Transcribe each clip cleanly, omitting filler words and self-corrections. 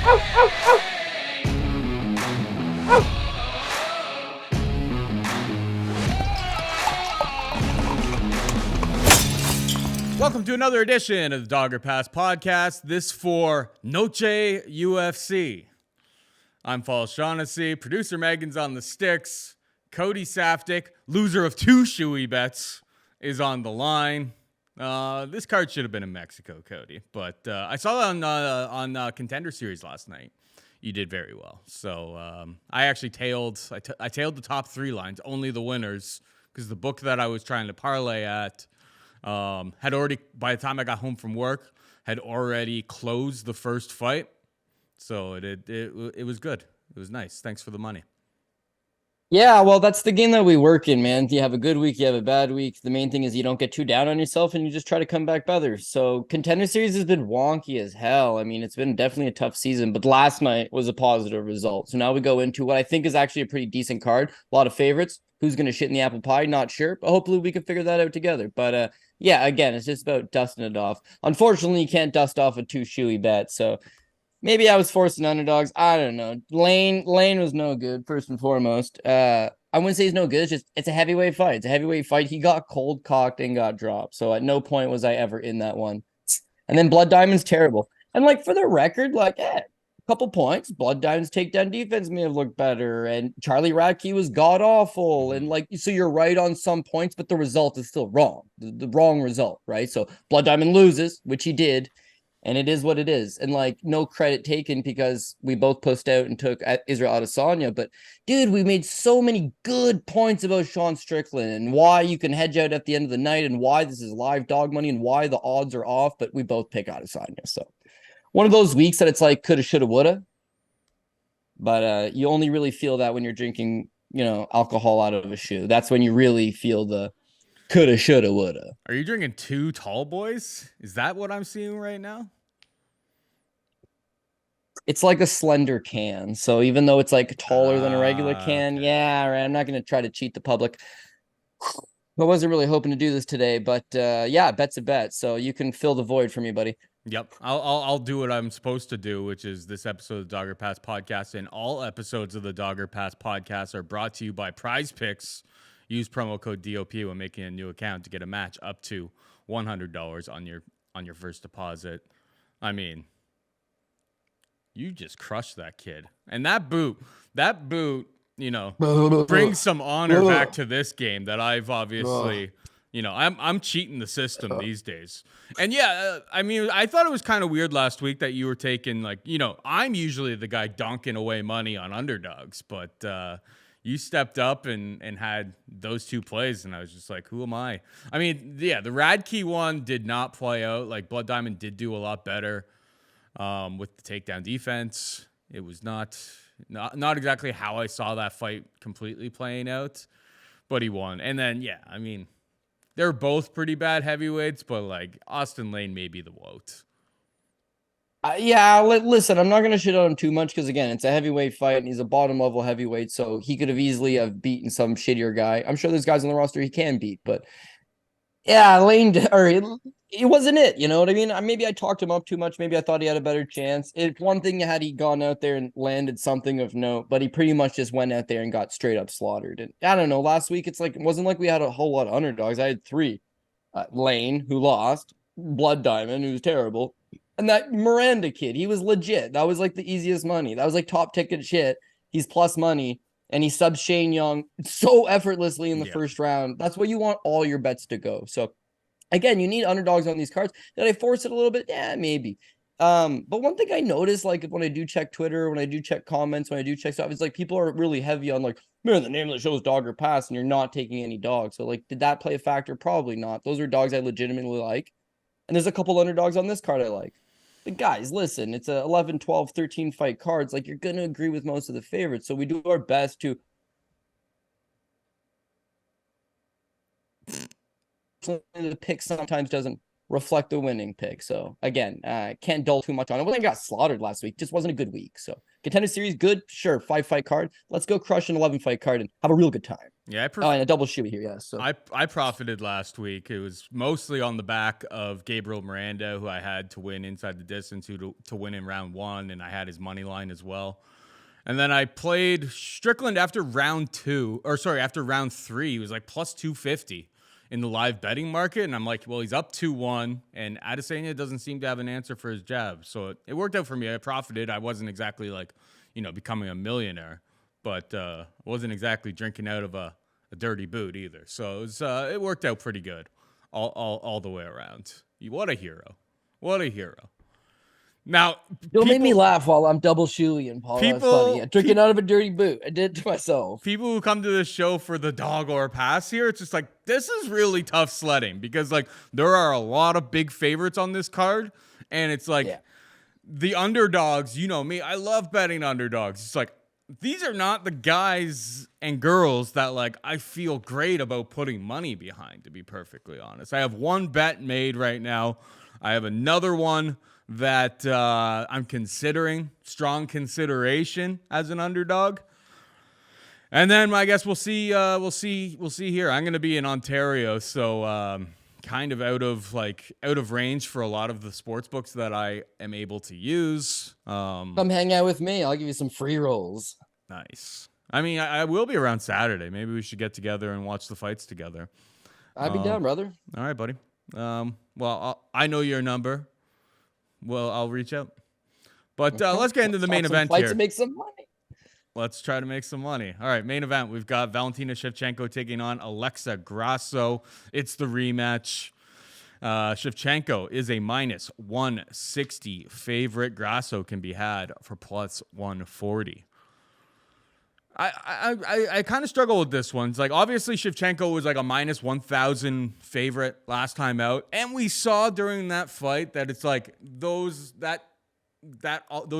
Welcome to another edition of the Dogger Pass podcast. This for Noche UFC. I'm Fall Shaughnessy. Producer Megan's on the sticks. Cody Saftic, loser of 2 shoey bets, is on the line. This card should have been in Mexico, Cody, but I saw it on Contender Series last night. You did very well. So I actually tailed. I tailed the top 3 lines, only the winners, because the book that I was trying to parlay at had already, by the time I got home from work, had already closed the first fight. So it was good. It was nice. Thanks for the money. Yeah, well, that's the game that we work in, man. You have a good week, you have a bad week. The main thing is you don't get too down on yourself and you just try to come back better. So Contender Series has been wonky as hell. I mean, it's been definitely a tough season, but last night was a positive result. So now we go into what I think is actually a pretty decent card. A lot of favorites. Who's going to shit in the apple pie? Not sure, but hopefully we can figure that out together. But yeah, again, it's just about dusting it off. Unfortunately, you can't dust off a 2 shoey bet, so maybe I was forcing underdogs. I don't know. Lane was no good, first and foremost. I wouldn't say he's no good. It's just, it's a heavyweight fight. It's a heavyweight fight. He got cold cocked and got dropped. So at no point was I ever in that one. And then Blood Diamond's terrible. And like, for the record, like, a couple points. Blood Diamond's takedown defense may have looked better. And Charlie Radke was god awful. And like, so you're right on some points, but the result is still wrong. The wrong result, right? So Blood Diamond loses, which he did. And it is what it is. And like, no credit taken because we both pushed out and took Israel Adesanya. But dude, we made so many good points about Sean Strickland and why you can hedge out at the end of the night and why this is live dog money and why the odds are off. But we both pick Adesanya. So one of those weeks that it's like coulda, shoulda, woulda. But you only really feel that when you're drinking, alcohol out of a shoe. That's when you really feel the coulda, shoulda, woulda. Are you drinking 2 tall boys? Is that what I'm seeing right now? It's like a slender can. So even though it's like taller than a regular can, okay. Yeah, right. I'm not going to try to cheat the public. I wasn't really hoping to do this today, but yeah, bet's a bet. So you can fill the void for me, buddy. Yep. I'll do what I'm supposed to do, which is this episode of the Dogger Pass podcast, and all episodes of the Dogger Pass podcast are brought to you by Prize Picks. Use promo code DOP when making a new account to get a match up to $100 on your first deposit. I mean, you just crushed that kid. And that boot, brings some honor back to this game that I've obviously, I'm cheating the system these days. And yeah, I mean, I thought it was kind of weird last week that you were taking I'm usually the guy donking away money on underdogs, but you stepped up and had those 2 plays, and I was just like, who am I? I mean, yeah, the Radke one did not play out. Like, Blood Diamond did do a lot better with the takedown defense. It was not exactly how I saw that fight completely playing out, but he won. And then, yeah, I mean, they're both pretty bad heavyweights, but, like, Austin Lane may be the WOT. Yeah, listen, I'm not going to shit on him too much because, again, it's a heavyweight fight and he's a bottom-level heavyweight, so he could have easily have beaten some shittier guy. I'm sure there's guys on the roster he can beat, but yeah, Lane, it wasn't it, you know what I mean? Maybe I talked him up too much. Maybe I thought he had a better chance. It's one thing had he gone out there and landed something of note, but he pretty much just went out there and got straight up slaughtered. And I don't know, last week, it wasn't like we had a whole lot of underdogs. I had 3. Lane, who lost, Blood Diamond, who's terrible, and that Miranda kid, he was legit. That was like the easiest money. That was like top ticket shit. He's plus money, and he subs Shane Young so effortlessly in the first round. That's where you want all your bets to go. So, again, you need underdogs on these cards. Did I force it a little bit? Yeah, maybe. But one thing I noticed, like when I do check Twitter, when I do check comments, when I do check stuff, it's like people are really heavy on like, man, the name of the show is Dogger Pass, and you're not taking any dogs. So, like, did that play a factor? Probably not. Those are dogs I legitimately like. And there's a couple underdogs on this card I like. But guys, listen, it's a 11, 12, 13 fight cards. Like, you're going to agree with most of the favorites. So we do our best to the pick sometimes doesn't reflect the winning pick. So again, can't dull too much on it. Well, I got slaughtered last week. Just wasn't a good week. So Contender Series, good. Sure. 5-fight card. Let's go crush an 11-fight card and have a real good time. Yeah, and a double shoot here. Yeah. So I profited last week. It was mostly on the back of Gabriel Miranda, who I had to win inside the distance, to win in round 1, and I had his money line as well. And then I played Strickland after round 3. He was like plus 250 in the live betting market. And I'm like, well, he's up 2-1, and Adesanya doesn't seem to have an answer for his jab. So it worked out for me. I profited. I wasn't exactly like, becoming a millionaire, but wasn't exactly drinking out of a dirty boot either. So it worked out pretty good all the way around. What a hero. What a hero. Now, don't make me laugh while I'm double shooting, Paul. That's funny. Yeah, drinking out of a dirty boot. I did it to myself. People who come to this show for the dog or pass here, it's just like, this is really tough sledding because like there are a lot of big favorites on this card, and it's like the underdogs. You know me, I love betting underdogs. It's like these are not the guys and girls that like I feel great about putting money behind, to be perfectly honest. I have one bet made right now. I have another one that I'm considering, strong consideration as an underdog. And then I guess we'll see here. I'm going to be in Ontario, so kind of out of range for a lot of the sports books that I am able to use. Come hang out with me. I'll give you some free rolls. Nice. I mean, I will be around Saturday. Maybe we should get together and watch the fights together. I'd be down, brother. All right, buddy. Well, I know your number. Well, I'll reach out. But let's get into the main event here. To make some money. Let's try to make some money. All right, main event. We've got Valentina Shevchenko taking on Alexa Grasso. It's the rematch. Shevchenko is a minus 160 favorite. Grasso can be had for plus 140. I kind of struggle with this one. It's like, obviously Shevchenko was like a minus 1,000 favorite last time out, and we saw during that fight that it's like those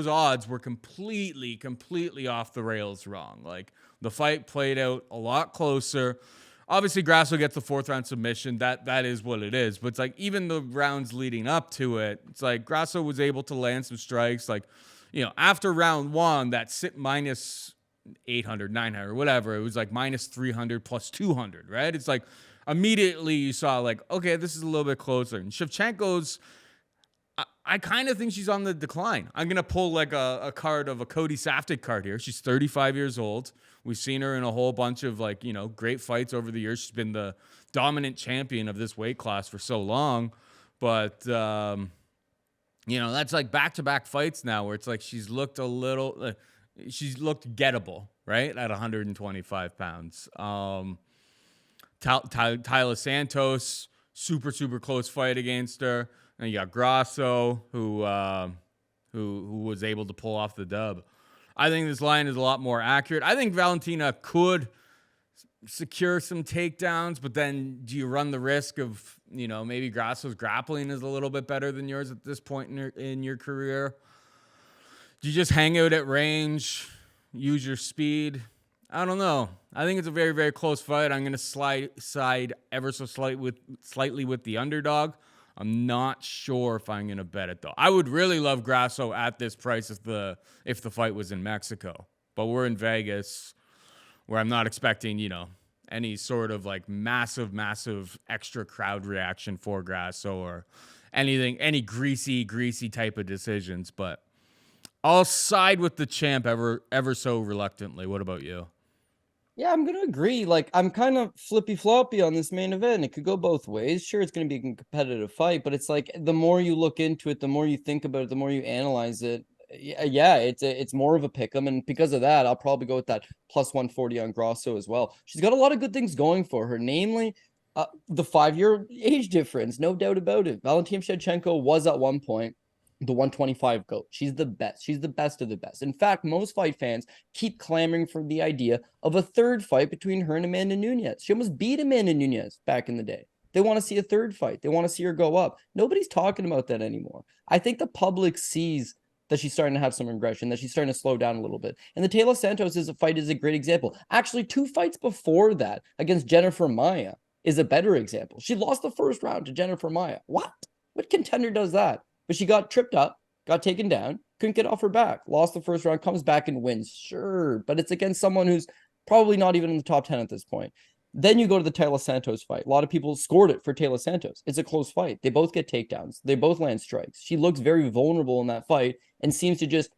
odds were completely off the rails wrong. Like the fight played out a lot closer. Obviously Grasso gets the 4th round submission. That is what it is. But it's like even the rounds leading up to it, it's like Grasso was able to land some strikes. Like, after round 1, that sit minus 800, 900, whatever. It was like minus 300 plus 200, right? It's like immediately you saw like, okay, this is a little bit closer. And Shevchenko's, I kind of think she's on the decline. I'm going to pull like a card of a Cody Saftic card here. She's 35 years old. We've seen her in a whole bunch of like, great fights over the years. She's been the dominant champion of this weight class for so long. But, that's like back-to-back fights now where it's like she's looked gettable, right? At 125 pounds. Tyler Santos, super close fight against her. And you got Grasso, who was able to pull off the dub. I think this line is a lot more accurate. I think Valentina could secure some takedowns, but then do you run the risk of, maybe Grasso's grappling is a little bit better than yours at this point in your career? Do you just hang out at range, use your speed? I don't know. I think it's a very, very close fight. I'm going to side ever so slightly with the underdog. I'm not sure if I'm going to bet it, though. I would really love Grasso at this price if the fight was in Mexico. But we're in Vegas, where I'm not expecting, any sort of like massive extra crowd reaction for Grasso or any greasy type of decisions. But I'll side with the champ ever so reluctantly. What about you? Yeah, I'm going to agree. Like, I'm kind of flippy-floppy on this main event. It could go both ways. Sure, it's going to be a competitive fight, but it's like the more you look into it, the more you think about it, the more you analyze it. Yeah, it's more of a pick'em, and because of that, I'll probably go with that plus 140 on Grasso as well. She's got a lot of good things going for her, namely the 5-year age difference, no doubt about it. Valentina Shevchenko was at one point the 125 GOAT. She's the best. She's the best of the best. In fact, most fight fans keep clamoring for the idea of a third fight between her and Amanda Nunes. She almost beat Amanda Nunes back in the day. They want to see a third fight. They want to see her go up. Nobody's talking about that anymore. I think the public sees that she's starting to have some regression, that she's starting to slow down a little bit. And the Taylor Santos fight is a great example. Actually, 2 fights before that against Jennifer Maia is a better example. She lost the first round to Jennifer Maia. What? What contender does that? But she got tripped up, got taken down, couldn't get off her back, lost the first round, comes back and wins. Sure, but it's against someone who's probably not even in the top 10 at this point. Then you go to the Taylor Santos fight. A lot of people scored it for Taylor Santos. It's a close fight. They both get takedowns. They both land strikes. She looks very vulnerable in that fight and seems to just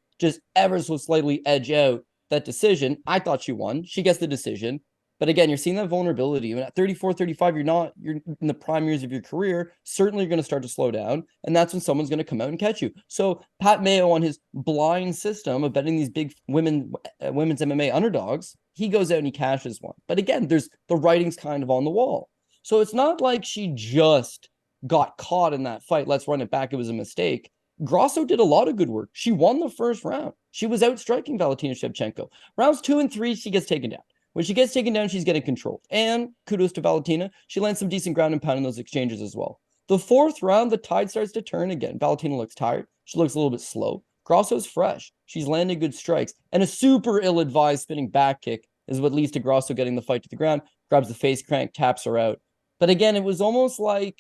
ever so slightly edge out that decision. I thought she won. She gets the decision. But again, you're seeing that vulnerability. And at 34, 35, you're in the prime years of your career. Certainly you're going to start to slow down. And that's when someone's going to come out and catch you. So Pat Mayo, on his blind system of betting these big women's MMA underdogs, he goes out and he cashes one. But again, the writing's kind of on the wall. So it's not like she just got caught in that fight. Let's run it back. It was a mistake. Grasso did a lot of good work. She won the first round. She was outstriking Valentina Shevchenko. Rounds 2 and 3, she gets taken down. When she gets taken down, she's getting controlled. And kudos to Valentina. She lands some decent ground and pound in those exchanges as well. The fourth round, the tide starts to turn again. Valentina looks tired. She looks a little bit slow. Grasso's fresh. She's landing good strikes. And a super ill-advised spinning back kick is what leads to Grasso getting the fight to the ground, grabs the face crank, taps her out. But again, it was almost like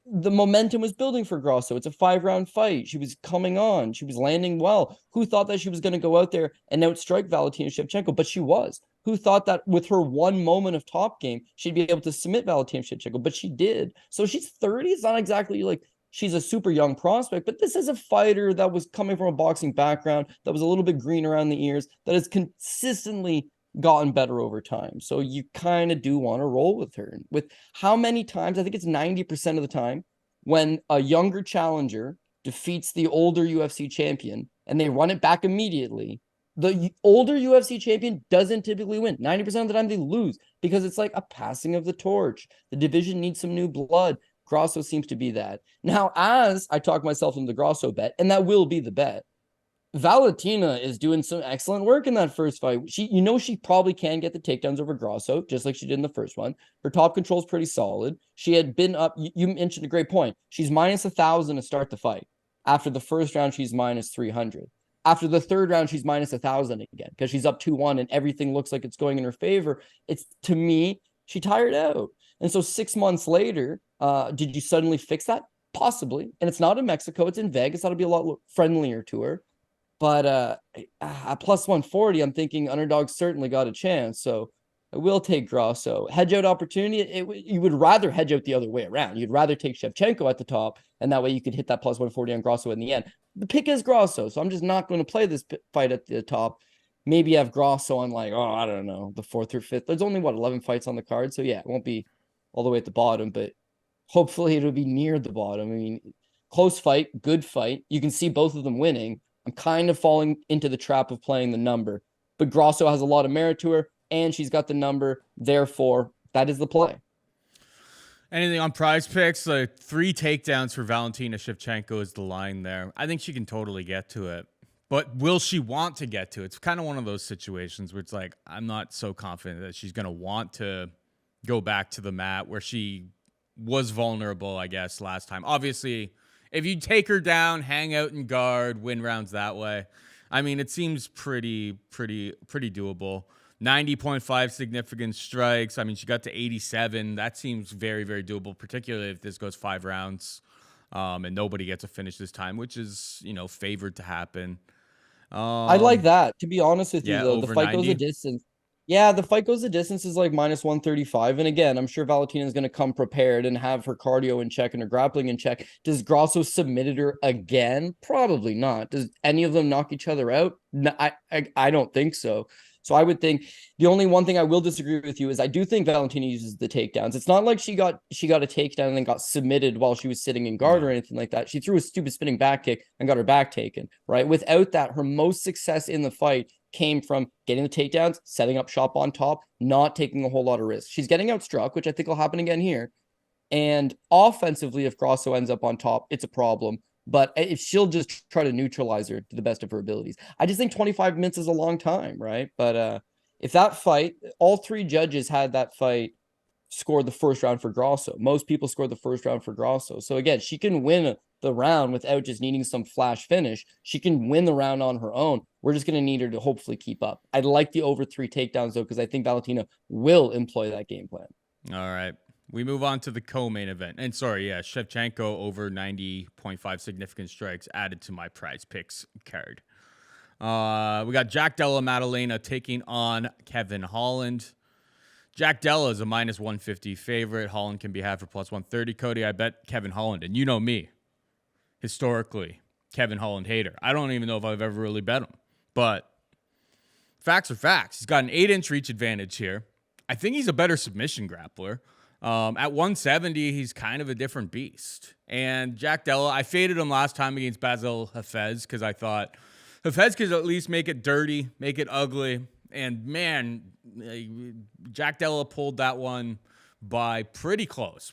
the momentum was building for Grasso. It's a 5-round fight. She was coming on. She was landing well. Who thought that she was going to go out there and outstrike Valentina Shevchenko? But she was. Who thought that with her one moment of top game, she'd be able to submit Valentina Shevchenko? But she did. So she's 30. It's not exactly like she's a super young prospect, but this is a fighter that was coming from a boxing background, that was a little bit green around the ears, that has consistently gotten better over time. So you kind of do want to roll with her. With how many times, I think it's 90% of the time, when a younger challenger defeats the older UFC champion and they run it back immediately, the older UFC champion doesn't typically win. 90% of the time they lose because it's like a passing of the torch. The division needs some new blood. Grasso seems to be that. Now, as I talk myself into the Grasso bet, and that will be the bet, Valentina is doing some excellent work in that first fight. She probably can get the takedowns over Grasso, just like she did in the first one. Her top control is pretty solid. She had been up. You mentioned a great point. She's minus 1,000 to start the fight. After the first round, she's minus 300. After the third round, she's minus 1,000 again because she's up 2-1 and everything looks like it's going in her favor. It's, to me, she tired out. And so 6 months later, did you suddenly fix that? Possibly. And it's not in Mexico. It's in Vegas. That'll be a lot friendlier to her. But at plus 140, I'm thinking underdogs certainly got a chance. So I will take Grasso. Hedge out opportunity. You would rather hedge out the other way around. You'd rather take Shevchenko at the top, and that way you could hit that plus 140 on Grasso in the end. The pick is Grasso, so I'm just not going to play this fight at the top. Maybe have Grasso on I don't know, the 4th or 5th. There's only, 11 fights on the card. So yeah, it won't be all the way at the bottom, but hopefully it'll be near the bottom. I mean, close fight, good fight. You can see both of them winning. I'm kind of falling into the trap of playing the number, but Grasso has a lot of merit to her and she's got the number. Therefore, that is the play. Anything on Prize Picks? 3 takedowns for Valentina Shevchenko is the line there. I think she can totally get to it, but will she want to get to it? It's kind of one of those situations where it's like, I'm not so confident that she's going to want to go back to the mat where she was vulnerable, I guess, last time. Obviously, if you take her down, hang out and guard, win rounds that way, I mean, it seems pretty doable. 90.5 significant strikes. I mean, she got to 87. That seems very, very doable, particularly if this goes 5 rounds and nobody gets a finish this time, which is, favored to happen. I like that. To be honest with you, though, the fight 90. goes a distance. Yeah, the fight goes the distance is like minus 135. And again, I'm sure Valentina is going to come prepared and have her cardio in check and her grappling in check. Does Grasso submitted her again? Probably not. Does any of them knock each other out? No, I don't think so. So I would think the only one thing I will disagree with you is I do think Valentina uses the takedowns. It's not like she got a takedown and then got submitted while she was sitting in guard or anything like that. She threw a stupid spinning back kick and got her back taken, right? Without that, her most success in the fight came from getting the takedowns, setting up shop on top, not taking a whole lot of risks. She's getting outstruck, which I think will happen again here. And offensively, if Grasso ends up on top, it's a problem. But if she'll just try to neutralize her to the best of her abilities. I just think 25 minutes is a long time, right? But if that fight, all 3 judges had that fight scored the first round for Grasso. Most people scored the first round for Grasso. So again, she can win the round without just needing some flash finish. She can win the round on her own. We're just going to need her to hopefully keep up. I'd like the over 3 takedowns, though, because I think Valentina will employ that game plan. All right. We move on to the co-main event. And sorry, yeah, Shevchenko over 90.5 significant strikes added to my prize picks card. We got Jack Della Maddalena taking on Kevin Holland. Jack Della is a minus 150 favorite. Holland can be had for plus 130. Cody, I bet Kevin Holland. And you know me, historically, Kevin Holland hater. I don't even know if I've ever really bet him. But facts are facts. He's got an 8-inch reach advantage here. I think he's a better submission grappler. At 170, he's kind of a different beast. And Jack Della, I faded him last time against Basil Hafez because I thought Hafez could at least make it dirty, make it ugly. And man, Jack Della pulled that one by pretty close.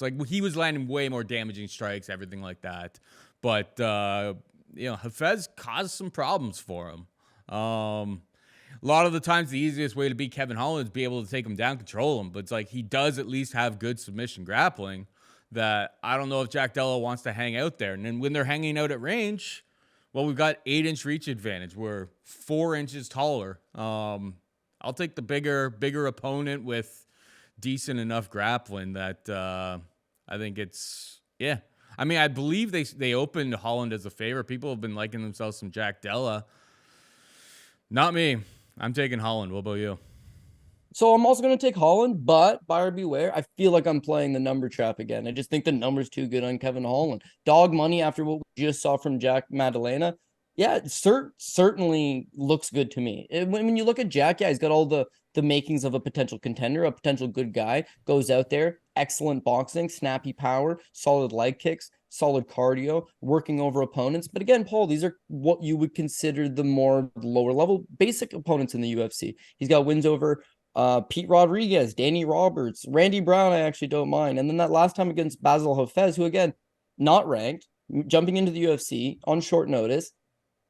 Like he was landing way more damaging strikes, everything like that. But, Hafez caused some problems for him. A lot of the times, the easiest way to beat Kevin Holland is be able to take him down, control him. But it's like he does at least have good submission grappling that I don't know if Jack Della wants to hang out there. And then when they're hanging out at range, well, we've got 8-inch reach advantage. We're 4 inches taller. I'll take the bigger opponent with decent enough grappling that I think it's, yeah. I mean, I believe they opened Holland as a favorite. People have been liking themselves some Jack Della. Not me. I'm taking Holland. What about you? So I'm also going to take Holland, but buyer beware. I feel like I'm playing the number trap again. I just think the number's too good on Kevin Holland. Dog money after what we just saw from Jack Maddalena. Yeah, certainly looks good to me. When you look at Jack, yeah, he's got all the makings of a potential contender, a potential good guy. Goes out there, excellent boxing, snappy power, solid leg kicks, solid cardio, working over opponents. But again, Paul, these are what you would consider the more lower level basic opponents in the UFC. He's got wins over Pete Rodriguez, Danny Roberts, Randy Brown, I actually don't mind. And then that last time against Basil Hafez, who again, not ranked, jumping into the UFC on short notice.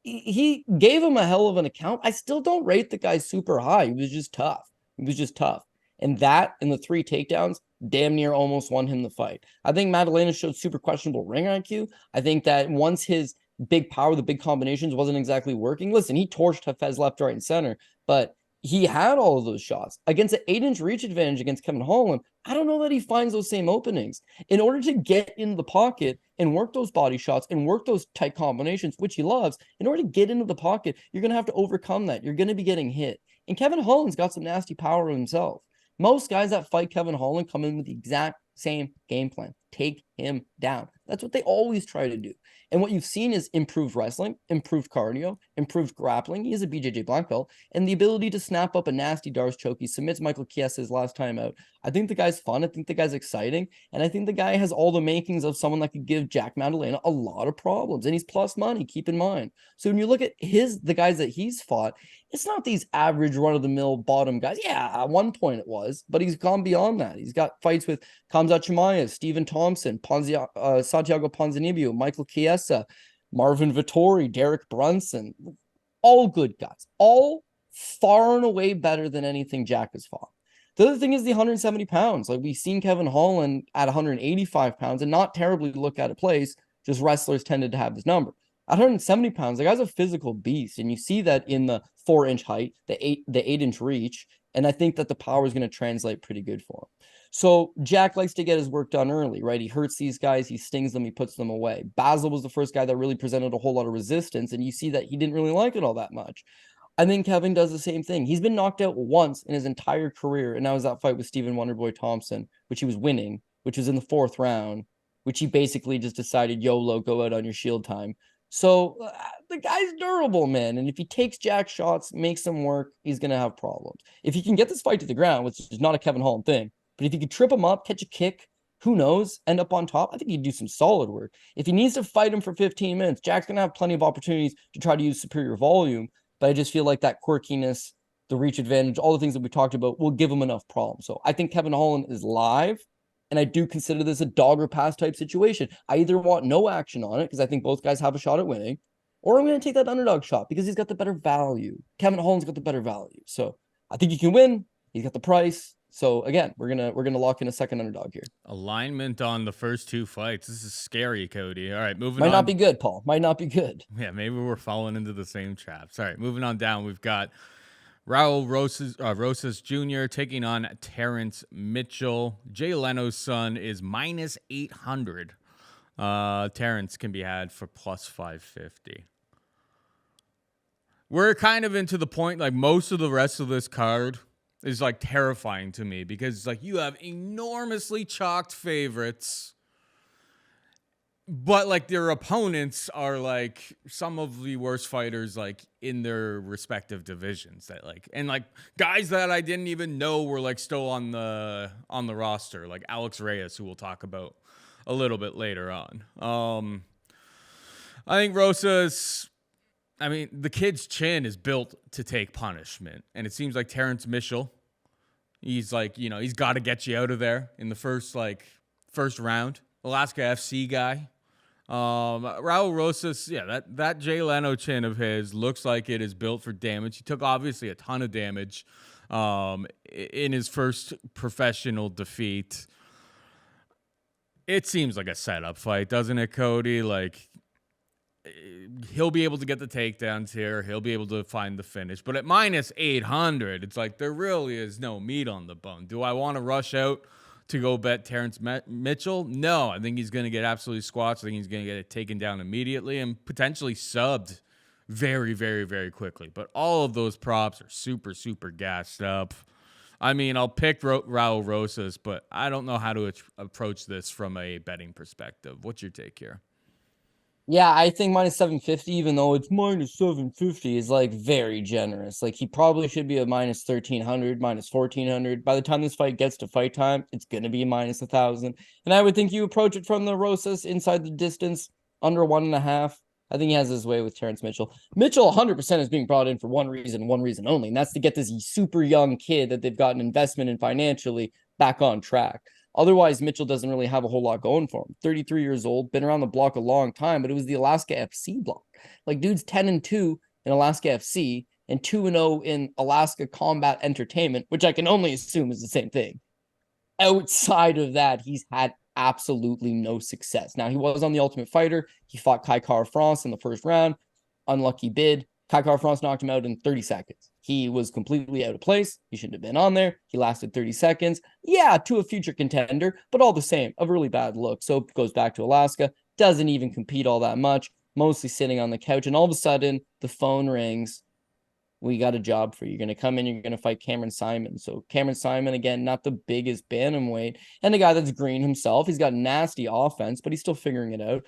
He gave him a hell of an account. I still don't rate the guy super high. He was just tough. And that and the 3 takedowns damn near almost won him the fight. I think Maddalena showed super questionable ring IQ. I think that once his big power, the big combinations wasn't exactly working. Listen, he torched Hafez left, right, and center, but he had all of those shots against an 8-inch reach advantage against Kevin Holland. I don't know that he finds those same openings. In order to get in the pocket and work those body shots and work those tight combinations, which he loves, in order to get into the pocket, you're going to have to overcome that. You're going to be getting hit. And Kevin Holland's got some nasty power himself. Most guys that fight Kevin Holland come in with the exact same game plan. Take him down. That's what they always try to do. And what you've seen is improved wrestling, improved cardio, improved grappling. He is a BJJ black belt. And the ability to snap up a nasty Darce choke. He submits Michael Chiesa last time out. I think the guy's fun. I think the guy's exciting. And I think the guy has all the makings of someone that could give Jack Maddalena a lot of problems. And he's plus money, keep in mind. So when you look at the guys that he's fought, it's not these average run-of-the-mill bottom guys. Yeah, at one point it was, but he's gone beyond that. He's got fights with Khamzat Chimaev, Stephen Thompson, Santiago Ponzinibbio, Michael Chiesa, Marvin Vittori, Derek Brunson. All good guys. All far and away better than anything Jack has fought. The other thing is the 170 pounds. Like we've seen Kevin Holland at 185 pounds and not terribly look out of place. Just wrestlers tended to have this number. At 170 pounds, the guy's a physical beast. And you see that in the 4-inch height, the 8-inch reach. And I think that the power is going to translate pretty good for him. So Jack likes to get his work done early, right? He hurts these guys, he stings them, he puts them away. Basil was the first guy that really presented a whole lot of resistance. And you see that he didn't really like it all that much. I think Kevin does the same thing. He's been knocked out once in his entire career. And that was that fight with Stephen Wonderboy Thompson, which he was winning, which was in the 4th round, which he basically just decided, YOLO, go out on your shield time. So the guy's durable, man. And if he takes Jack shots, makes them work, he's going to have problems. If he can get this fight to the ground, which is not a Kevin Holland thing, but if he could trip him up, catch a kick, who knows, end up on top, I think he'd do some solid work. If he needs to fight him for 15 minutes, Jack's going to have plenty of opportunities to try to use superior volume. But I just feel like that quirkiness, the reach advantage, all the things that we talked about will give him enough problems. So I think Kevin Holland is live. And I do consider this a dog or pass type situation. I either want no action on it because I think both guys have a shot at winning, or I'm going to take that underdog shot because he's got the better value. Kevin Holland's got the better value. So I think he can win. He's got the price. So again, we're gonna lock in a second underdog here. Alignment on the first 2 fights. This is scary, Cody. All right, moving on. Might not be good, Paul. Might not be good. Yeah, maybe we're falling into the same traps. All right, moving on down. We've got Raul Rosas Jr. taking on Terrence Mitchell. Jay Leno's son is minus 800. Terrence can be had for plus 550. We're kind of into the point, like most of the rest of this card is like terrifying to me because it's like you have enormously chalked favorites, but like their opponents are like some of the worst fighters like in their respective divisions that like, and like guys that I didn't even know were like still on the roster, like Alex Reyes, who we'll talk about a little bit later on. I think Rosas, I mean, the kid's chin is built to take punishment. And it seems like Terrence Mitchell, he's like, you know, he's got to get you out of there in the first round. Alaska FC guy. Raul Rosas, yeah, that Jay Leno chin of his looks like it is built for damage. He took obviously a ton of damage in his first professional defeat. It seems like a setup fight, doesn't it, Cody? Like, he'll be able to get the takedowns here. He'll be able to find the finish. But at minus 800, it's like there really is no meat on the bone. Do I want to rush out to go bet Terrence Mitchell? No, I think he's going to get absolutely squashed. I think he's going to get it taken down immediately and potentially subbed very, very, very quickly. But all of those props are super, super gassed up. I mean, I'll pick Raul Rosas, but I don't know how to approach this from a betting perspective. What's your take here? Yeah, I think minus 750, even though it's minus 750, is like very generous. Like he probably should be a minus 1300, minus 1400. By the time this fight gets to fight time, it's going to be minus 1000. And I would think you approach it from the Rosas inside the distance, under 1.5. I think he has his way with Terrence Mitchell. Mitchell 100% is being brought in for one reason only, and that's to get this super young kid that they've got an investment in financially back on track. Otherwise, Mitchell doesn't really have a whole lot going for him. 33 years old, been around the block a long time, but it was the Alaska FC block. Like, dude's 10-2 in Alaska FC and 2-0 in Alaska Combat Entertainment, which I can only assume is the same thing. Outside of that, he's had absolutely no success. Now, he was on The Ultimate Fighter. He fought Kai Kara-France in the first round. Unlucky bid. Kai Kara-France knocked him out in 30 seconds. He was completely out of place. He shouldn't have been on there. He lasted 30 seconds. Yeah, to a future contender, but all the same, a really bad look. So it goes back to Alaska. Doesn't even compete all that much. Mostly sitting on the couch. And all of a sudden, the phone rings. We got a job for you. You're going to come in, you're going to fight Cameron Simon. So Cameron Simon, again, not the biggest bantamweight. And a guy that's green himself. He's got nasty offense, but he's still figuring it out.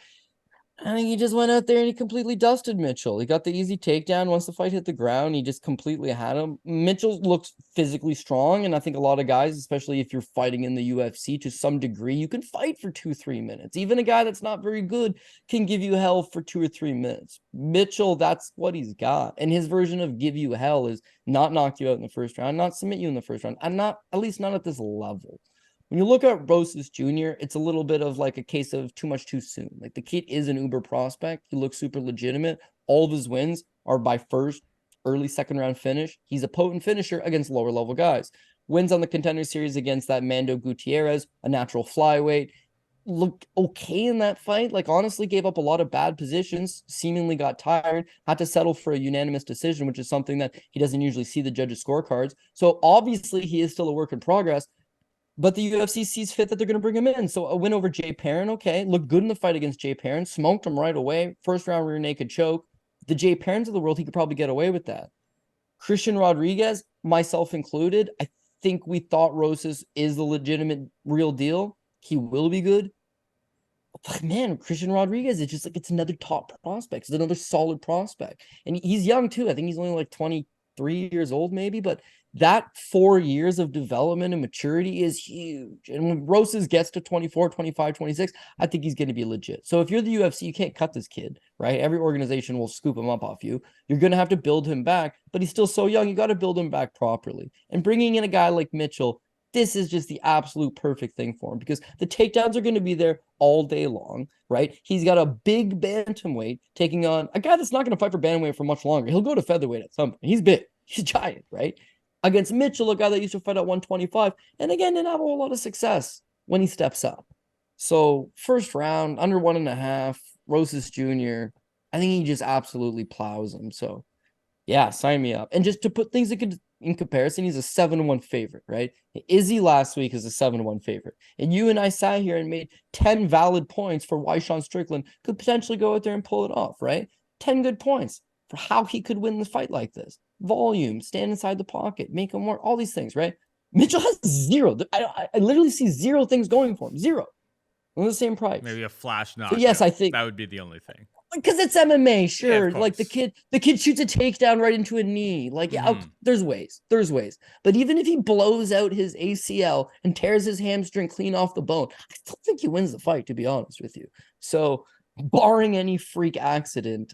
I think he just went out there and he completely dusted Mitchell. He got the easy takedown. Once the fight hit the ground, he just completely had him. Mitchell looks physically strong, and I think a lot of guys, especially if you're fighting in the UFC to some degree, you can fight for 2-3 minutes. Even a guy that's not very good can give you hell for 2 or 3 minutes. Mitchell, that's what he's got. And his version of give you hell is not knock you out in the first round, not submit you in the first round, and not, at least not at this level. When you look at Rosas Jr., it's a little bit of like a case of too much too soon. Like, the kid is an uber prospect. He looks super legitimate. All of his wins are by first, early second round finish. He's a potent finisher against lower level guys. Wins on the Contender Series against that Mando Gutierrez, a natural flyweight. Looked okay in that fight. Like, honestly, gave up a lot of bad positions, seemingly got tired, had to settle for a unanimous decision, which is something that he doesn't usually see the judges' scorecards. So obviously he is still a work in progress. But the UFC sees fit that they're going to bring him in. So a win over Jay Perrin, okay. Looked good in the fight against Jay Perrin. Smoked him right away. First round rear naked choke. The Jay Perrins of the world, he could probably get away with that. Christian Rodriguez, myself included, I think we thought Rosas is the legitimate real deal. He will be good. But man, Christian Rodriguez, it's just like, it's another top prospect. It's another solid prospect. And he's young too. I think he's only like 23 years old maybe, but that 4 years of development and maturity is huge. And when Rosas gets to 24, 25, 26, I think he's going to be legit. So if you're the UFC, you can't cut this kid, right? Every organization will scoop him up off you. You're going to have to build him back, but he's still so young. You got to build him back properly. And bringing in a guy like Mitchell, this is just the absolute perfect thing for him because the takedowns are going to be there all day long, right? He's got a big bantamweight taking on a guy that's not going to fight for bantamweight for much longer. He'll go to featherweight at some point. He's big. He's giant, right? Against Mitchell, a guy that used to fight at 125, and again, didn't have a whole lot of success when he steps up. So, first round, under 1.5, Rosas Jr., I think he just absolutely plows him. So, yeah, sign me up. And just to put things in comparison, he's a 7-1 favorite, right? Izzy last week is a 7-1 favorite. And you and I sat here and made 10 valid points for why Sean Strickland could potentially go out there and pull it off, right? 10 good points for how he could win the fight like this. Volume, stand inside the pocket, make him work, all these things, right? Mitchell has zero. I literally see zero things going for him. Zero. On the same price. Maybe a flash knockout. So yes, I think that would be the only thing. Because it's MMA, sure. Yeah, like the kid shoots a takedown right into a knee. Like, yeah, there's ways. But even if he blows out his ACL and tears his hamstring clean off the bone, I still think he wins the fight, to be honest with you. So, barring any freak accident,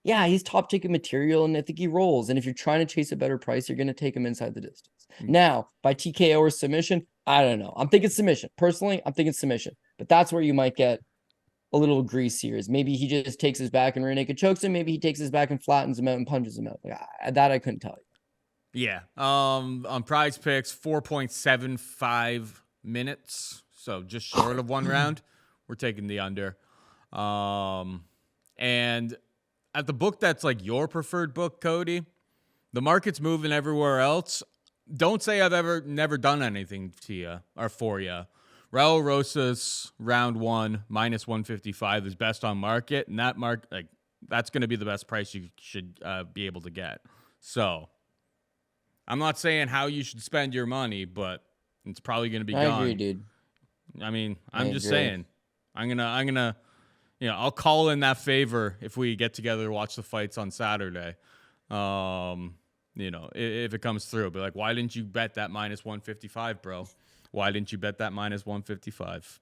yeah, he's top ticket material, and I think he rolls. And if you're trying to chase a better price, you're going to take him inside the distance. Now, by TKO or submission, I don't know. I'm thinking submission. Personally, I'm thinking submission. But that's where you might get a little greasier. Is maybe he just takes his back and rear naked chokes him. Maybe he takes his back and flattens him out and punches him out. Like, that I couldn't tell you. Yeah. On Prize Picks, 4.75 minutes. So just short of one round. We're taking the under. And at the book that's like your preferred book, Cody, the market's moving everywhere else. Don't say I've never done anything to you or for you. Raul Rosas, round 1, minus 155 is best on market, and that's going to be the best price you should be able to get. So, I'm not saying how you should spend your money, but it's probably going to be gone. I agree, dude. I mean, I'm just saying. I'm gonna, I'll call in that favor if we get together to watch the fights on Saturday. If it comes through, be like, why didn't you bet that minus 155, bro? Why didn't you bet that minus 155?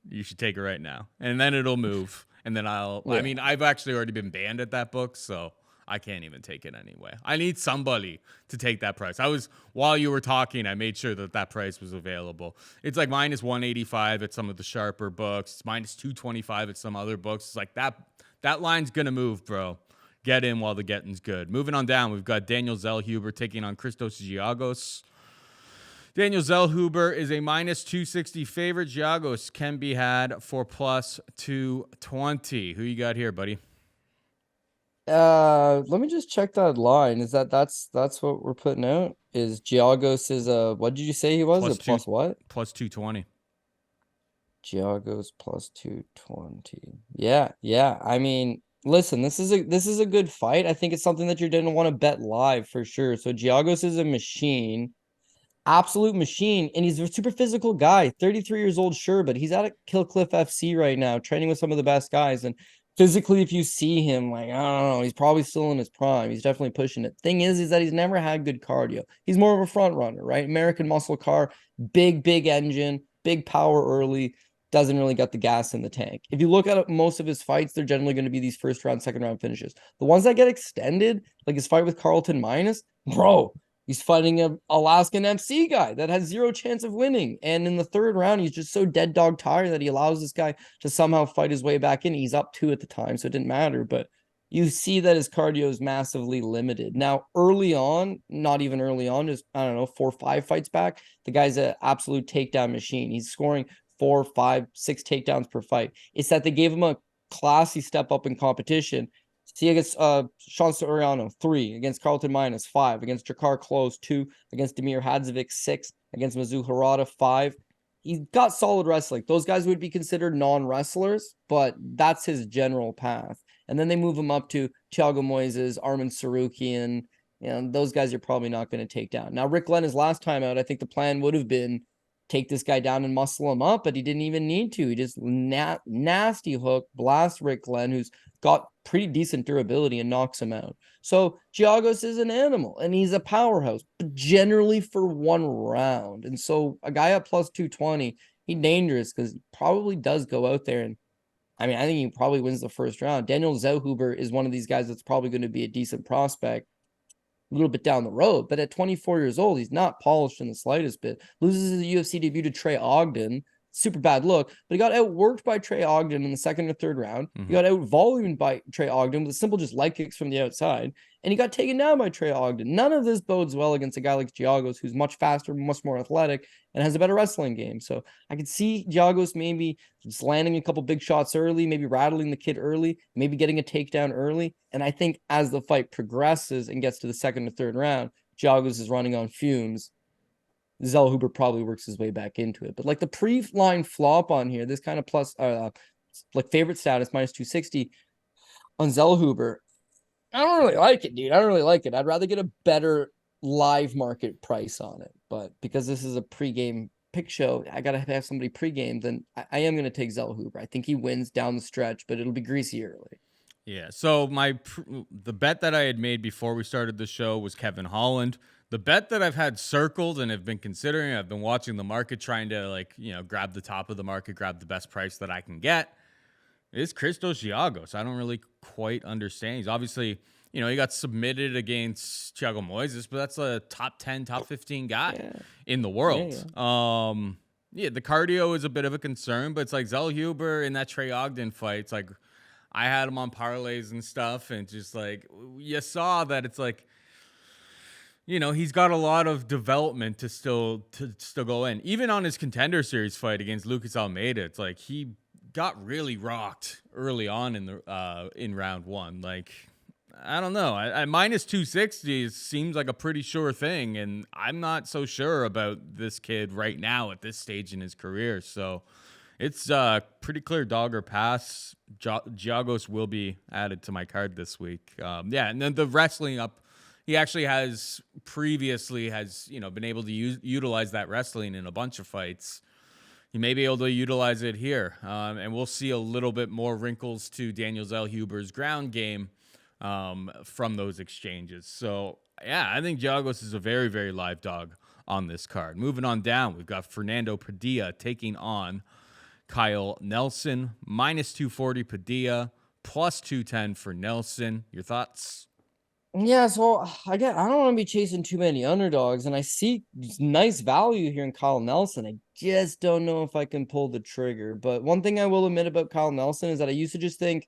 You should take it right now. And then it'll move. And then I've actually already been banned at that book, so I can't even take it anyway. I need somebody to take that price. While you were talking, I made sure that price was available. It's like minus 185 at some of the sharper books. It's minus 225 at some other books. It's like that line's going to move, bro. Get in while the getting's good. Moving on down, we've got Daniel Zellhuber taking on Christos Giagos. Daniel Zellhuber is a minus 260 favorite. Giagos can be had for plus 220. Who you got here, buddy? Let me just check that line. Is that's what we're putting out? Is Giagos is what did you say he was? Plus what? Plus 220. Giagos plus 220. Yeah. I mean, listen, this is a good fight. I think it's something that you're gonna want to bet live for sure. So Giagos is a machine. Absolute machine, and he's a super physical guy, 33 years old, sure, but he's at Kill Cliff FC right now, training with some of the best guys, and physically, if you see him, like, I don't know, he's probably still in his prime. He's definitely pushing it. Thing is that he's never had good cardio. He's more of a front runner, right? American muscle car, big engine, big power early, doesn't really get the gas in the tank. If you look at most of his fights, they're generally going to be these first round, second round finishes. The ones that get extended, like his fight with Carlton Minus, bro, he's fighting an Alaskan MC guy that has zero chance of winning. And in the third round, he's just so dead dog tired that he allows this guy to somehow fight his way back in. He's up 2 at the time, so it didn't matter. But you see that his cardio is massively limited. Now, early on, not even early on, just, 4 or 5 fights back, the guy's an absolute takedown machine. He's scoring 4, 5, 6 takedowns per fight. It's that they gave him a classy step up in competition. See, against Sean Soriano, 3. Against Carlton Minus, 5. Against Jakar Close, 2. Against Damir Hadzovic, 6. Against Mizu Harada, 5. He's got solid wrestling. Those guys would be considered non-wrestlers, but that's his general path. And then they move him up to Thiago Moises, Armin Sarukian, and those guys you're probably not going to take down. Now, Rick Glenn, his last time out, I think the plan would have been take this guy down and muscle him up, but he didn't even need to. He just nasty hook, blast Rick Glenn, who's got pretty decent durability, and knocks him out. So Giagos is an animal, and he's a powerhouse, but generally for one round. And so a guy at plus 220, he's dangerous because he probably does go out there and, I think he probably wins the first round. Daniel Zellhuber is one of these guys that's probably going to be a decent prospect a little bit down the road, but at 24 years old, he's not polished in the slightest bit. Loses his UFC debut to Trey Ogden. super bad look, but he got outworked by Trey Ogden in the second or third round. He got out-volumed by Trey Ogden with simple just leg kicks from the outside, and he got taken down by Trey Ogden. None of this bodes well against a guy like Giagos, who's much faster, much more athletic, and has a better wrestling game. So I could see Giagos maybe just landing a couple big shots early, maybe rattling the kid early, maybe getting a takedown early. And I think as the fight progresses and gets to the second or third round, Giagos is running on fumes. Zellhuber probably works his way back into it. But like the pre-line flop on here, this kind of plus like favorite status minus 260 on Zellhuber, I don't really like it, dude. I don't really like it. I'd rather get a better live market price on it. But because this is a pregame pick show, I gotta have somebody pregame, then I am gonna take Zellhuber. I think he wins down the stretch, but it'll be greasy early. Yeah, so the bet that I had made before we started the show was Kevin Holland. The bet that I've had circled and have been considering, I've been watching the market, trying to grab the top of the market, grab the best price that I can get, is Christos Giagos. I don't really quite understand. He's obviously, he got submitted against Thiago Moises, but that's a top 10, top 15 guy in the world. Yeah, the cardio is a bit of a concern, but it's like Zellhuber in that Trey Ogden fight. It's like, I had him on parlays and stuff, and just like you saw that it's like, he's got a lot of development to still go in. Even on his Contender Series fight against Lucas Almeida, it's like he got really rocked early on in round one. Like, I don't know. I minus 260 seems like a pretty sure thing, and I'm not so sure about this kid right now at this stage in his career. So it's pretty clear dog or pass. Giagos will be added to my card this week. And then the wrestling up, he actually has previously been able to utilize that wrestling in a bunch of fights. He may be able to utilize it here, and we'll see a little bit more wrinkles to Daniel Zellhuber's ground game from those exchanges. So yeah, I think Giagos is a very, very live dog on this card. Moving on down, we've got Fernando Padilla taking on Kyle Nelson. Minus 240 Padilla, plus 210 for Nelson. Your thoughts? Yeah, so I don't want to be chasing too many underdogs, and I see nice value here in Kyle Nelson. I just don't know if I can pull the trigger. But one thing I will admit about Kyle Nelson is that I used to just think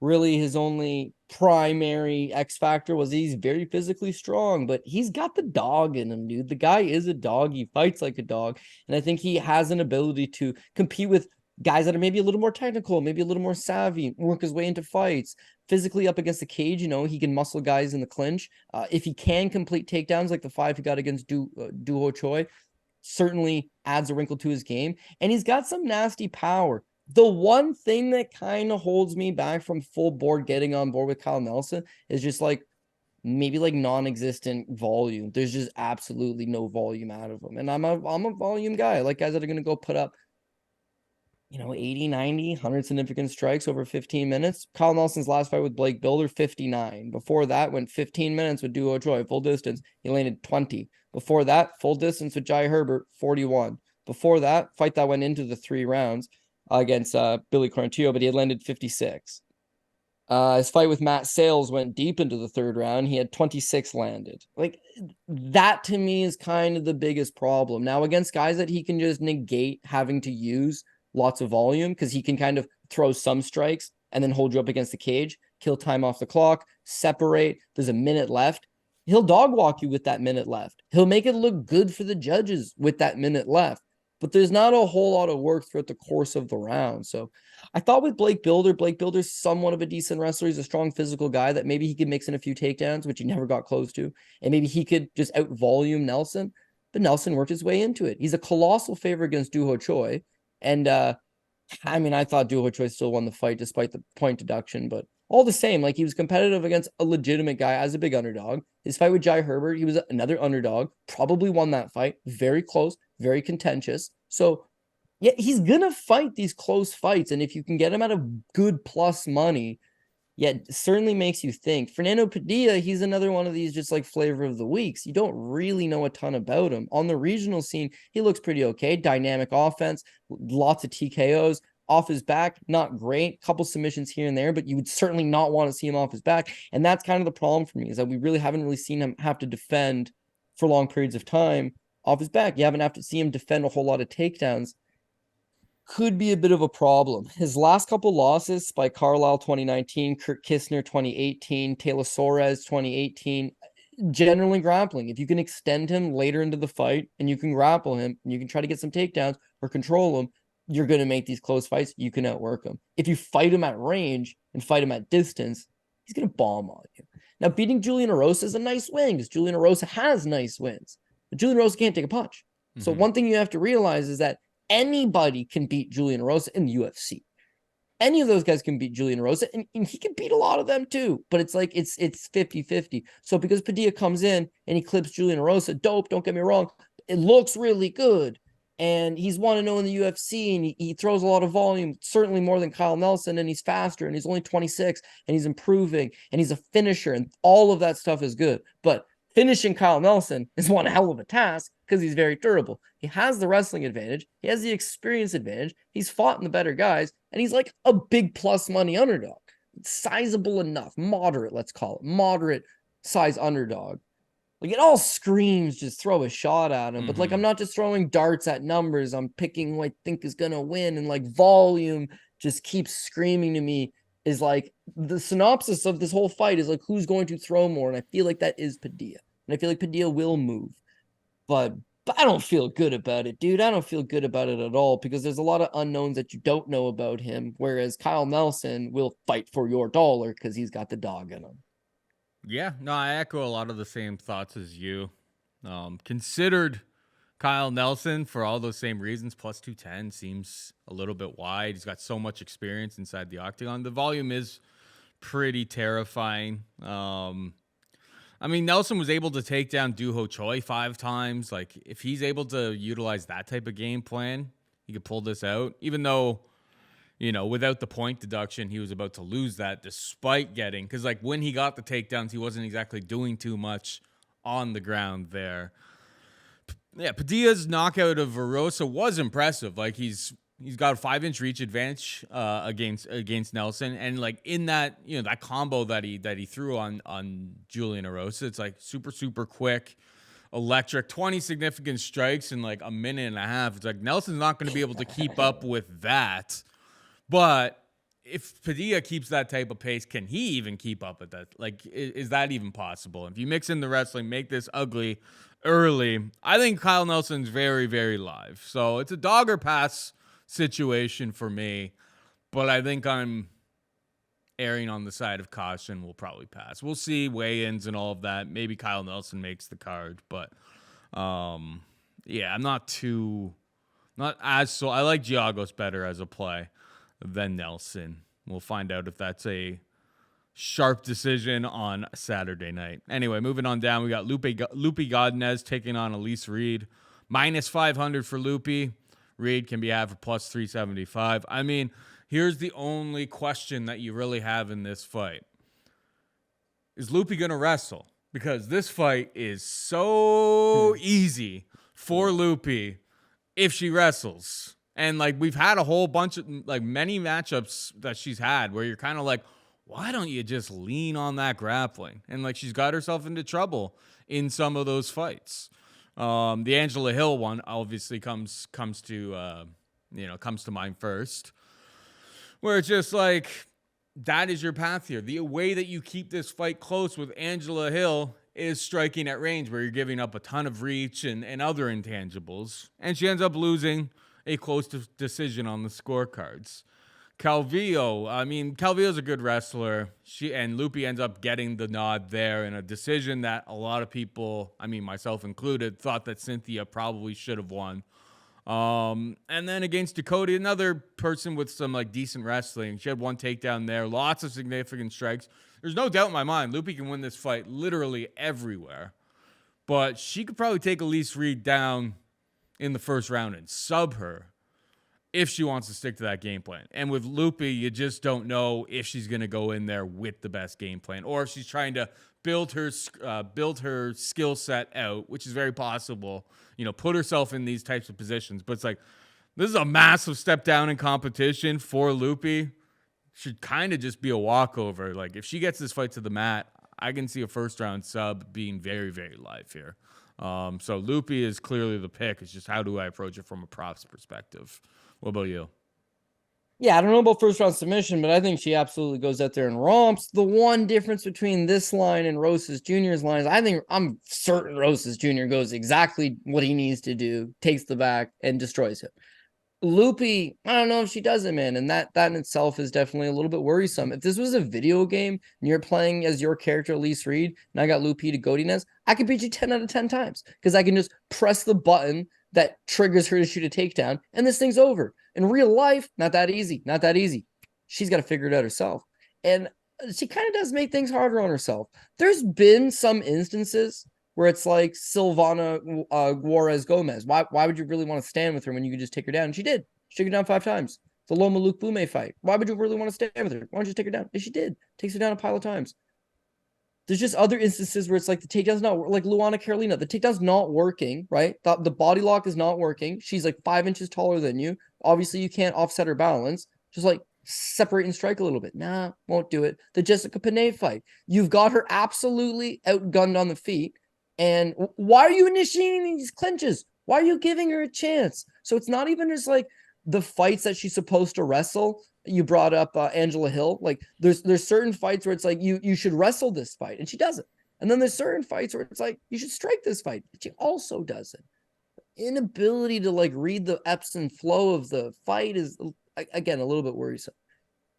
really his only primary X factor was he's very physically strong, but he's got the dog in him, dude. The guy is a dog. He fights like a dog, and I think he has an ability to compete with guys that are maybe a little more technical, maybe a little more savvy, work his way into fights. Physically up against the cage, he can muscle guys in the clinch. If he can complete takedowns like the 5 he got against Duho Choi, certainly adds a wrinkle to his game. And he's got some nasty power. The one thing that kind of holds me back from full board getting on board with Kyle Nelson is just maybe non-existent volume. There's just absolutely no volume out of him. And I'm a volume guy. I like guys that are going to go put up 80, 90, 100 significant strikes over 15 minutes. Kyle Nelson's last fight with Blake Builder, 59. Before that, went 15 minutes with Duo Choi, full distance. He landed 20. Before that, full distance with Jai Herbert, 41. Before that, fight that went into the 3 rounds against Billy Quarantillo, but he had landed 56. His fight with Matt Sales went deep into the 3rd round. He had 26 landed. That to me is kind of the biggest problem. Now, against guys that he can just negate having to use lots of volume, because he can kind of throw some strikes and then hold you up against the cage, kill time off the clock, separate. There's a minute left. He'll dog walk you with that minute left. He'll make it look good for the judges with that minute left. But there's not a whole lot of work throughout the course of the round. So I thought with Blake Builder's somewhat of a decent wrestler. He's a strong physical guy that maybe he could mix in a few takedowns, which he never got close to. And maybe he could just out volume Nelson. But Nelson worked his way into it. He's a colossal favorite against Duho Choi. And I thought Duho Choi still won the fight despite the point deduction, but all the same, he was competitive against a legitimate guy as a big underdog. His fight with Jai Herbert, he was another underdog, probably won that fight. Very close, very contentious. So yeah, he's gonna fight these close fights, and if you can get him at a good plus money, it certainly makes you think. Fernando Padilla, he's another one of these just flavor of the weeks. You don't really know a ton about him. On the regional scene, he looks pretty okay. Dynamic offense, lots of TKOs. Off his back, not great. Couple submissions here and there, but you would certainly not want to see him off his back. And that's kind of the problem for me, is that we really haven't really seen him have to defend for long periods of time off his back. You haven't have to see him defend a whole lot of takedowns. could be a bit of a problem. His last couple losses by Carlisle 2019, Kurt Kistner 2018, Taylor Suarez 2018, generally grappling. If you can extend him later into the fight and you can grapple him and you can try to get some takedowns or control him, you're going to make these close fights. You can outwork him. If you fight him at range and fight him at distance, he's going to bomb on you. Now, beating Julian Erosa is a nice win because Julian Erosa has nice wins, but Julian Erosa can't take a punch. So one thing you have to realize is that anybody can beat Julian Erosa in the UFC. Any of those guys can beat Julian Erosa, and he can beat a lot of them too. But it's like it's 50-50. So because Padilla comes in and he clips Julian Erosa, dope, don't get me wrong, it looks really good. And he's 1-0 in the UFC, and he throws a lot of volume, certainly more than Kyle Nelson, and he's faster, and he's only 26, and he's improving, and he's a finisher, and all of that stuff is good. But finishing Kyle Nelson is one hell of a task because he's very durable. He has the wrestling advantage. He has the experience advantage. He's fought in the better guys, and he's like a big plus money underdog. Sizable enough, moderate, let's call it, moderate size underdog. Like, it all screams just throw a shot at him. But like, I'm not just throwing darts at numbers. I'm picking who I think is going to win. And like, volume just keeps screaming to me is like the synopsis of this whole fight is like, who's going to throw more? And I feel like that is Padilla. And I feel like Padilla will move. But I don't feel good about it, dude. I don't feel good about it at all because there's a lot of unknowns that you don't know about him. Whereas Kyle Nelson will fight for your dollar because he's got the dog in him. Yeah, no, I echo a lot of the same thoughts as you. Considered Kyle Nelson for all those same reasons, plus 210 seems a little bit wide. He's got so much experience inside the octagon. The volume is pretty terrifying. I mean, Nelson was able to take down Duho Choi 5 times. Like, if he's able to utilize that type of game plan, he could pull this out. Even though, you know, without the point deduction, he was about to lose that despite getting... Because, like, when he got the takedowns, he wasn't exactly doing too much on the ground there. Yeah, Padilla's knockout of Erosa was impressive. Like, he's got a 5-inch reach advantage against Nelson, and like in that, you know, that combo that he threw on Julian Erosa, it's like super quick, electric, 20 significant strikes in like a minute and a half. It's like Nelson's not going to be able to keep up with that. But if Padilla keeps that type of pace, can he even keep up with that? Like, is that even possible? If you mix in the wrestling, make this ugly early, I think Kyle Nelson's very, very live. So it's a dog or pass situation for me, but I think I'm erring on the side of caution. We'll probably pass. We'll see weigh-ins and all of that. Maybe Kyle Nelson makes the card, but yeah, I'm not as so. I like Giagos better as a play than Nelson. We'll find out if that's a sharp decision on Saturday night. Anyway, moving on down, we got Loopy Godinez taking on Elise Reed. -500 for Loopy. Reed can be had for +375. I mean, here's the only question that you really have in this fight. Is Loopy going to wrestle? Because this fight is so easy for Loopy if she wrestles. And, like, we've had a whole bunch of, like, many matchups that she's had where you're kind of like, why don't you just lean on that grappling? And, like, she's got herself into trouble in some of those fights. The Angela Hill one obviously comes to mind first, where it's just like, that is your path here. The way that you keep this fight close with Angela Hill is striking at range, where you're giving up a ton of reach and other intangibles, and she ends up losing a close decision on the scorecards. Calvillo's a good wrestler. And Loopy ends up getting the nod there in a decision that a lot of people, I mean, myself included, thought that Cynthia probably should have won. And then against Dakota, another person with some like decent wrestling. She had one takedown there, lots of significant strikes. There's no doubt in my mind Loopy can win this fight literally everywhere. But she could probably take Elise Reed down in the first round and sub her if she wants to stick to that game plan. And with Loopy, you just don't know if she's going to go in there with the best game plan, or if she's trying to build her skill set out, which is very possible. You know, put herself in these types of positions. But it's like, this is a massive step down in competition for Loopy. Should kind of just be a walkover. Like, if she gets this fight to the mat, I can see a first round sub being very, very live here. So Loopy is clearly the pick. It's just, how do I approach it from a props perspective? What about you? Yeah, I don't know about first round submission, but I think she absolutely goes out there and romps. The one difference between this line and Rosas Jr.'s lines, I'm certain Rosas Jr. goes exactly what he needs to do, takes the back and destroys him. Loopy, I don't know if she does it, man. And that in itself is definitely a little bit worrisome. If this was a video game and you're playing as your character, Elise Reed, and I got Loopy to Godinez, I could beat you 10 out of 10 times because I can just press the button that triggers her to shoot a takedown and this thing's over. In real life, not that easy. Not that easy. She's got to figure it out herself. And she kind of does make things harder on herself. There's been some instances where it's like Silvana Juarez Gomez. Why would you really want to stand with her when you could just take her down? And she did. She took her down 5 times. The Loma Luke Bume fight. Why would you really want to stand with her? Why don't you take her down? And she did. Takes her down a pile of times. There's just other instances where it's like the takedown's not like Luana Carolina. The takedown's not working, right? The body lock is not working. She's like 5 inches taller than you. Obviously, you can't offset her balance. Just like separate and strike a little bit. Nah, won't do it. The Jessica Panay fight. You've got her absolutely outgunned on the feet. And why are you initiating these clinches? Why are you giving her a chance? So it's not even just like the fights that she's supposed to wrestle. You brought up Angela Hill. Like there's certain fights where it's like you should wrestle this fight, and she doesn't. And then there's certain fights where it's like you should strike this fight, but she also doesn't. Inability to like read the ebbs and flow of the fight is again a little bit worrisome.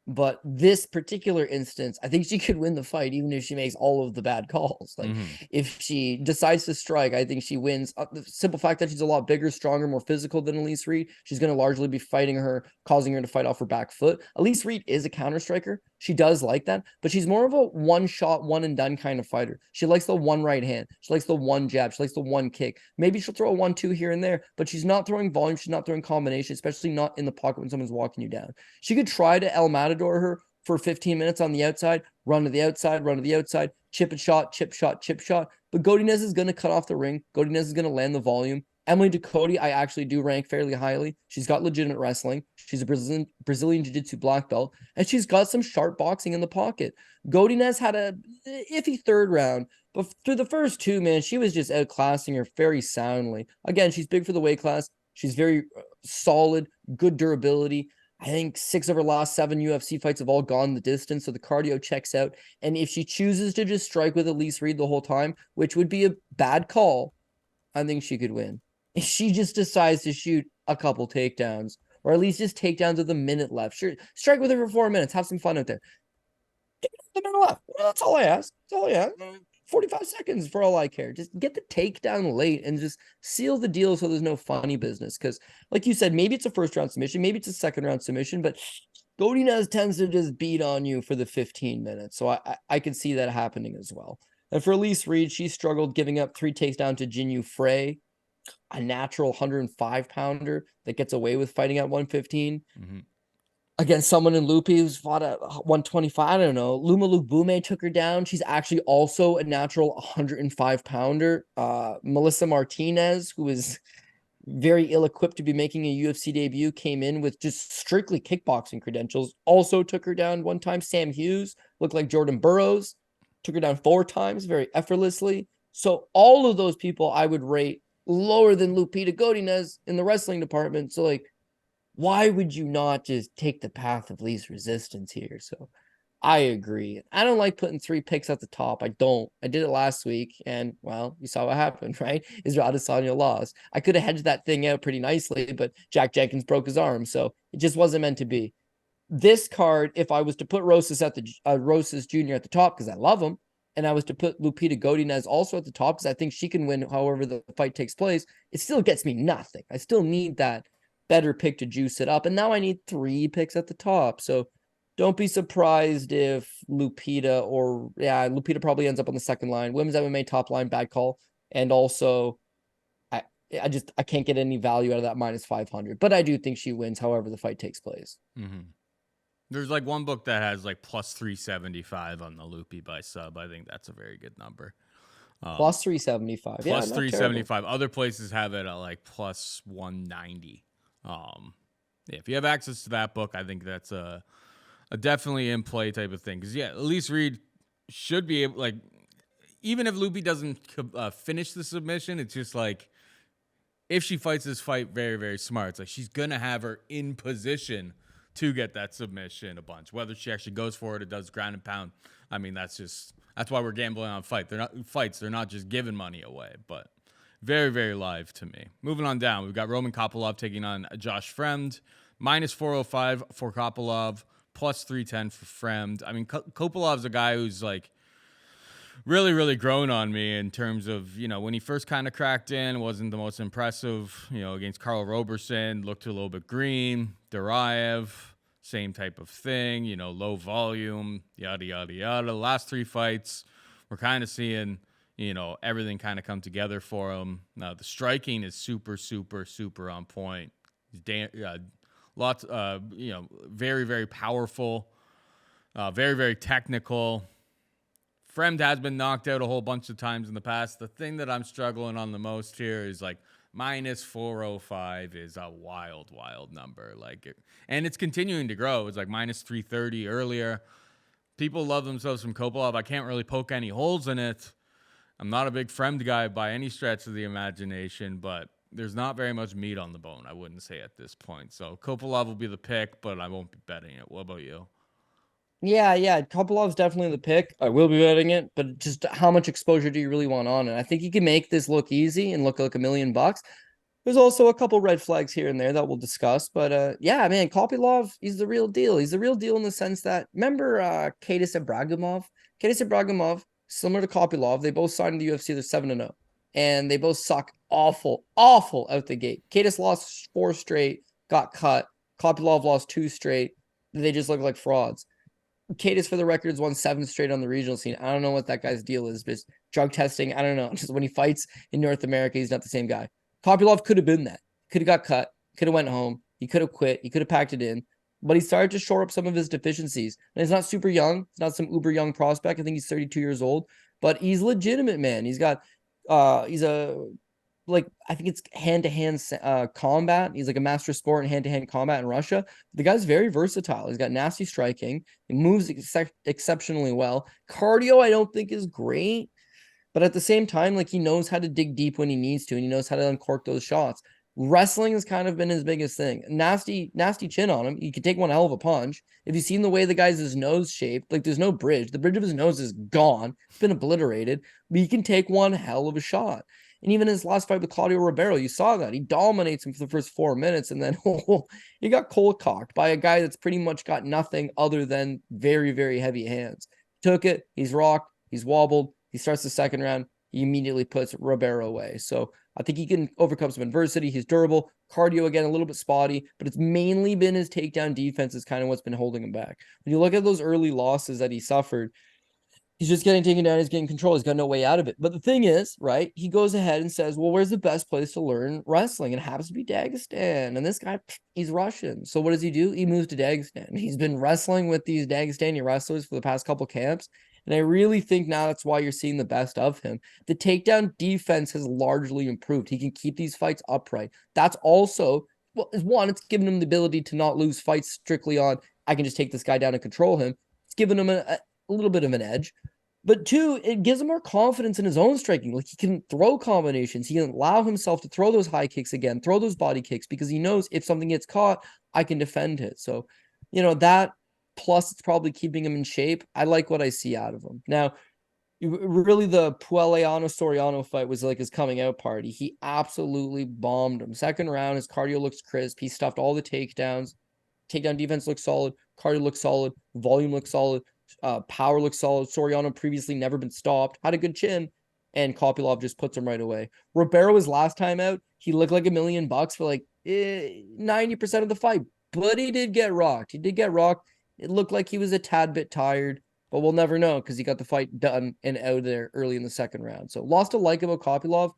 But this particular instance, I think she could win the fight even if she makes all of the bad calls. Like if she decides to strike, I think she wins. The simple fact that she's a lot bigger, stronger, more physical than Elise Reed, she's going to largely be fighting her, causing her to fight off her back foot. Elise Reed is a counter striker. She does like that, but she's more of a one shot, one and done kind of fighter. She likes the one right hand. She likes the one jab. She likes the one kick. Maybe she'll throw a 1-2 here and there, but she's not throwing volume. She's not throwing combination, especially not in the pocket when someone's walking you down. She could try to El Matador her for 15 minutes on the outside, run to the outside, chip and shot, chip shot, chip shot. But Godinez is going to cut off the ring. Godinez is going to land the volume. Emily Ducote, I actually do rank fairly highly. She's got legitimate wrestling. She's a Brazilian Jiu-Jitsu black belt, and she's got some sharp boxing in the pocket. Godinez had a iffy third round, but through the first 2, man, she was just outclassing her very soundly. Again, she's big for the weight class. She's very solid, good durability. I think 6 of her last 7 UFC fights have all gone the distance, so the cardio checks out. And if she chooses to just strike with Elise Reed the whole time, which would be a bad call, I think she could win. If she just decides to shoot a couple takedowns, or at least just takedowns with a minute left, sure, strike with her for 4 minutes, have some fun out there. The minute left. Well, that's all I ask. That's all I ask. 45 seconds for all I care. Just get the takedown late and just seal the deal so there's no funny business. Because, like you said, maybe it's a first round submission, maybe it's a second round submission, but Godinez tends to just beat on you for the 15 minutes. So I could see that happening as well. And for Elise Reed, she struggled giving up 3 takedowns to Jinyu Frey, a natural 105-pounder that gets away with fighting at 115. Against someone in Loopy who's fought at 125. I don't know. Luma Luke Bume took her down. She's actually also a natural 105-pounder. Melissa Martinez, who is very ill-equipped to be making a UFC debut, came in with just strictly kickboxing credentials. Also took her down 1 time. Sam Hughes looked like Jordan Burroughs. Took her down 4 times very effortlessly. So all of those people I would rate lower than Lupita Godinez in the wrestling department. So like, why would you not just take the path of least resistance here? So I agree. I don't like putting 3 picks at the top. I don't. I did it last week, and, well, you saw what happened, right? Israel Adesanya lost. I could have hedged that thing out pretty nicely, but Jack Jenkins broke his arm, so it just wasn't meant to be. This card, if I was to put Rosas Jr. at the top, because I love him, and I was to put Lupita Godinez also at the top, because I think she can win however the fight takes place, it still gets me nothing. I still need that better pick to juice it up. And now I need 3 picks at the top. So don't be surprised if Lupita probably ends up on the second line. Women's MMA top line, bad call. And also, I can't get any value out of that minus 500. But I do think she wins however the fight takes place. There's like one book that has like plus 375 on the Loopy by sub. I think that's a very good number. Plus 375. Plus 375. Other places have it at like plus 190. If you have access to that book, I think that's a definitely in play type of thing. Because Elise Reed should be able, like, even if Loopy doesn't finish the submission, it's just like if she fights this fight very, very smart, it's like she's going to have her in position to get that submission a bunch. Whether she actually goes for it or does ground and pound, I mean, that's why we're gambling on fights. They're not just giving money away, but very, very live to me. Moving on down, we've got Roman Kopylov taking on Josh Fremd. Minus 405 for Kopylov, plus 310 for Fremd. I mean, Kopylov's a guy who's like really, really grown on me in terms of, when he first kind of cracked in, wasn't the most impressive, against Karl Roberson, looked a little bit green. Duraev, same type of thing, low volume, yada, yada, yada. The last 3 fights, we're kind of seeing, everything kind of come together for him. Now, the striking is super, super, super on point. He's very, very powerful, very, very technical. Fremd has been knocked out a whole bunch of times in the past. The thing that I'm struggling on the most here is like minus 405 is a wild, wild number. And it's continuing to grow. It's like minus 330 earlier. People love themselves from Kopylov. I can't really poke any holes in it. I'm not a big Fremd guy by any stretch of the imagination, but there's not very much meat on the bone, I wouldn't say at this point. So Kopylov will be the pick, but I won't be betting it. What about you? Yeah. Kopylov's definitely the pick. I will be betting it, but just how much exposure do you really want on it? I think you can make this look easy and look like $1 million. There's also a couple red flags here and there that we'll discuss. But yeah, man, Kopylov, he's the real deal. He's the real deal in the sense that, remember Kadis Ibragimov? Kadis Ibragimov, similar to Kopylov, they both signed in the UFC. They're 7-0. And they both suck awful out the gate. Kadis lost 4 straight, got cut. Kopylov lost 2 straight. They just look like frauds. Kadis, for the records, won 7 straight on the regional scene. I don't know what that guy's deal is, but drug testing, I don't know. Just when he fights in North America, he's not the same guy. Kopylov could have been that. Could have got cut. Could have went home. He could have quit. He could have packed it in. But he started to shore up some of his deficiencies. And he's not super young. He's not some uber young prospect. I think he's 32 years old. But he's legitimate, man. He's got I think it's hand-to-hand combat. He's like a master sport in hand-to-hand combat in Russia. The guy's very versatile. He's got nasty striking. He moves exceptionally well. Cardio, I don't think is great. But at the same time, he knows how to dig deep when he needs to, and he knows how to uncork those shots. Wrestling has kind of been his biggest thing. Nasty chin on him. He could take one hell of a punch. If you've seen the way the guy's nose shaped, there's no bridge. The bridge of his nose is gone. It's been obliterated. But he can take one hell of a shot. And even his last fight with Claudio Ribeiro, you saw that. He dominates him for the first 4 minutes, and then he got cold cocked by a guy that's pretty much got nothing other than very, very heavy hands. Took it. He's rocked. He's wobbled. He starts the second round. He immediately puts Ribeiro away. So I think he can overcome some adversity. He's durable. Cardio, again, a little bit spotty, but it's mainly been his takedown defense is kind of what's been holding him back. When you look at those early losses that he suffered, he's just getting taken down. He's getting control. He's got no way out of it. But the thing is, right, he goes ahead and says, well, where's the best place to learn wrestling? And it happens to be Dagestan. And this guy, he's Russian. So what does he do? He moves to Dagestan. He's been wrestling with these Dagestani wrestlers for the past couple camps. And I really think now that's why you're seeing the best of him. The takedown defense has largely improved. He can keep these fights upright. That's also, one, it's given him the ability to not lose fights strictly on, I can just take this guy down and control him. It's given him a little bit of an edge. But 2, it gives him more confidence in his own striking. He can throw combinations. He can allow himself to throw those high kicks again, throw those body kicks, because he knows if something gets caught, I can defend it. So, that plus it's probably keeping him in shape. I like what I see out of him. Now, really the Pueleano-Soriano fight was like his coming out party. He absolutely bombed him. Second round, his cardio looks crisp. He stuffed all the takedowns. Takedown defense looks solid. Cardio looks solid. Volume looks solid. Power looks solid. Soriano previously never been stopped. Had a good chin. And Kopylov just puts him right away. Ribeiro, his last time out, he looked like $1 million for 90% of the fight. But he did get rocked. It looked like he was a tad bit tired, but we'll never know because he got the fight done and out of there early in the second round. So lost to like about Kopylov.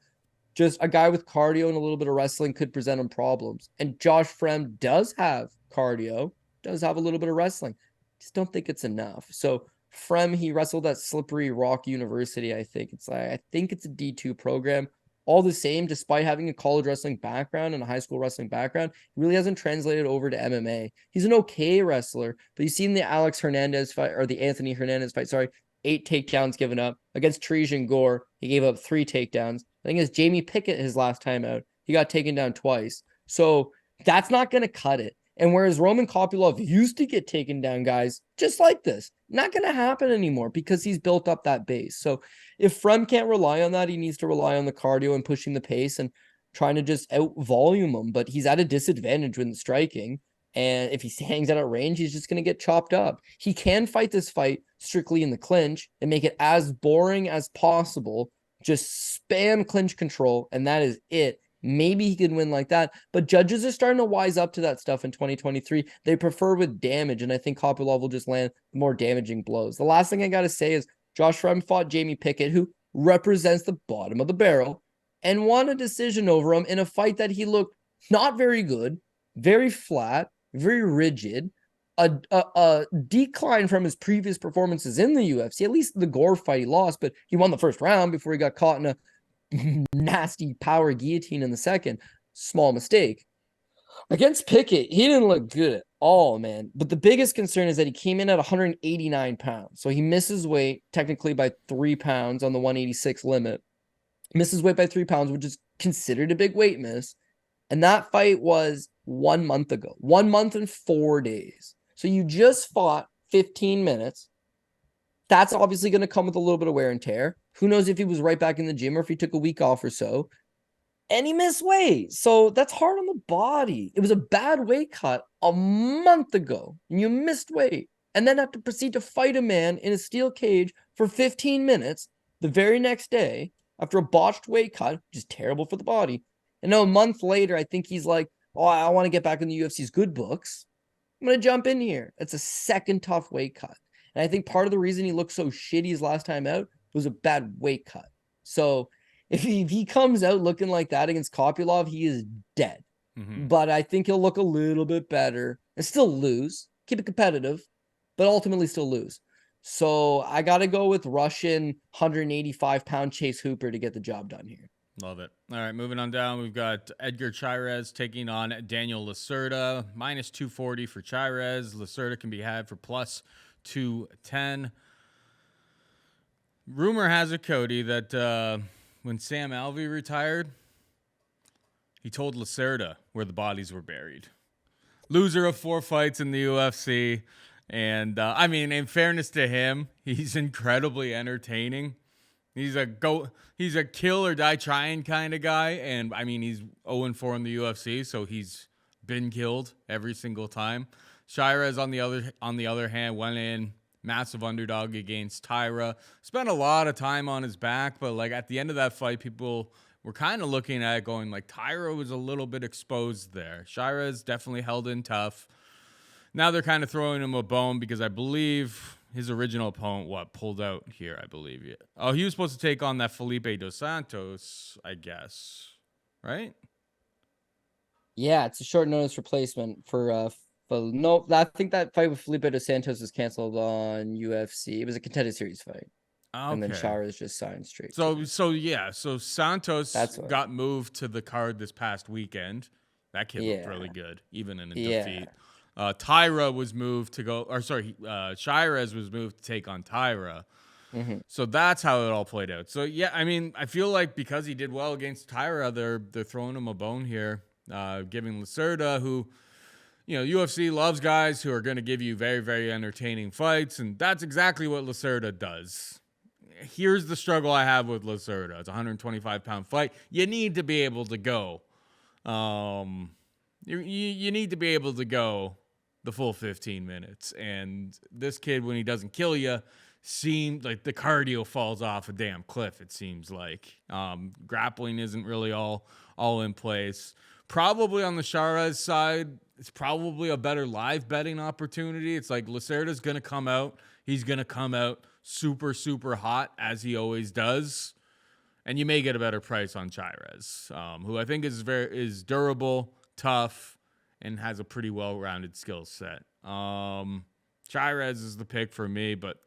Just a guy with cardio and a little bit of wrestling could present him problems. And Josh Fremd does have cardio, does have a little bit of wrestling. Just don't think it's enough. So Fremd, he wrestled at Slippery Rock University, I think. I think it's a D2 program. All the same, despite having a college wrestling background and a high school wrestling background, he really hasn't translated over to MMA. He's an okay wrestler, but you've seen the Alex Hernandez fight, or the Anthony Hernandez fight, 8 takedowns given up. Against Trajan Gore, he gave up 3 takedowns. I think it's Jamie Pickett his last time out. he got taken down twice. So that's not going to cut it. And whereas Roman Kopylov used to get taken down, guys, just like this, not going to happen anymore because he's built up that base. So if Fremd can't rely on that, he needs to rely on the cardio and pushing the pace and trying to just out volume him. But he's at a disadvantage when striking. And if he hangs out at range, he's just going to get chopped up. He can fight this fight strictly in the clinch and make it as boring as possible. Just spam clinch control, and that is it. Maybe he can win like that, but judges are starting to wise up to that stuff in 2023. They prefer with damage, and I think Kopylov will just land more damaging blows. The last thing I got to say is Josh Fremd fought Jamie Pickett, who represents the bottom of the barrel, and won a decision over him in a fight that he looked not very good, very flat, very rigid, a decline from his previous performances in the UFC. At least the Gore fight he lost, but he won the first round before he got caught in a nasty power guillotine in the second. Small mistake. Against Pickett, he didn't look good at all, man. But the biggest concern is that he came in at 189 pounds. So he misses weight technically by 3 pounds on the 186 limit. Misses weight by 3 pounds, which is considered a big weight miss. And that fight was 1 month ago. 1 month and 4 days. So you just fought 15 minutes. That's obviously going to come with a little bit of wear and tear. Who knows if he was right back in the gym or if he took a week off or so. And he missed weight. So that's hard on the body. It was a bad weight cut a month ago. And you missed weight. And then have to proceed to fight a man in a steel cage for 15 minutes the very next day after a botched weight cut, which is terrible for the body. And now a month later, I think he's like, oh, I want to get back in the UFC's good books. I'm going to jump in here. It's a second tough weight cut. And I think part of the reason he looked so shitty his last time out was a bad weight cut. So if he comes out looking like that against Kopylov, he is dead. Mm-hmm. But I think he'll look a little bit better and still lose. Keep it competitive, but ultimately still lose. So I got to go with Russian 185-pound Chase Hooper to get the job done here. Love it. All right, moving on down, we've got Edgar Chairez taking on Daniel Lacerda. Minus 240 for Chairez. Lacerda can be had for plus 210. Rumor has it, Cody, that when Sam Alvey retired, he told Lacerda where the bodies were buried. Loser of 4 fights in the UFC. And, I mean, in fairness to him, he's incredibly entertaining. He's a kill or die trying kind of guy. And, I mean, he's 0-4 in the UFC, so he's been killed every single time. Chairez, on the other hand, went in massive underdog against Tyra. Spent a lot of time on his back, but, like, at the end of that fight, people were kind of looking at it going, like, Tyra was a little bit exposed there. Chairez definitely held in tough. Now they're kind of throwing him a bone because I believe his original opponent, pulled out here, I believe. Yeah. Oh, he was supposed to take on that Felipe Dos Santos, I guess. Right? Yeah, it's a short notice replacement for no, I think that fight with Felipe Dos Santos was canceled on UFC. It was a contender series fight. Okay. And then Chairez just signed straight. So Santos got moved to the card this past weekend. That kid looked really good, even in a defeat. Tyra was moved to go, Chairez was moved to take on Tyra. Mm-hmm. So that's how it all played out. So, yeah, I mean, I feel like because he did well against Tyra, they're throwing him a bone here, giving Lacerda, who, you know, UFC loves guys who are going to give you very, very entertaining fights, and that's exactly what Lacerda does. Here's the struggle I have with Lacerda. It's a 125-pound fight. You need to be able to go. You need to be able to go the full 15 minutes. And this kid, when he doesn't kill you, seems like the cardio falls off a damn cliff, it seems like. Grappling isn't really all in place. Probably on the Chairez side, it's probably a better live betting opportunity. It's like Lacerda's going to come out. He's going to come out super, super hot, as he always does. And you may get a better price on Chairez, who I think is durable, tough, and has a pretty well-rounded skill set. Chairez is the pick for me, but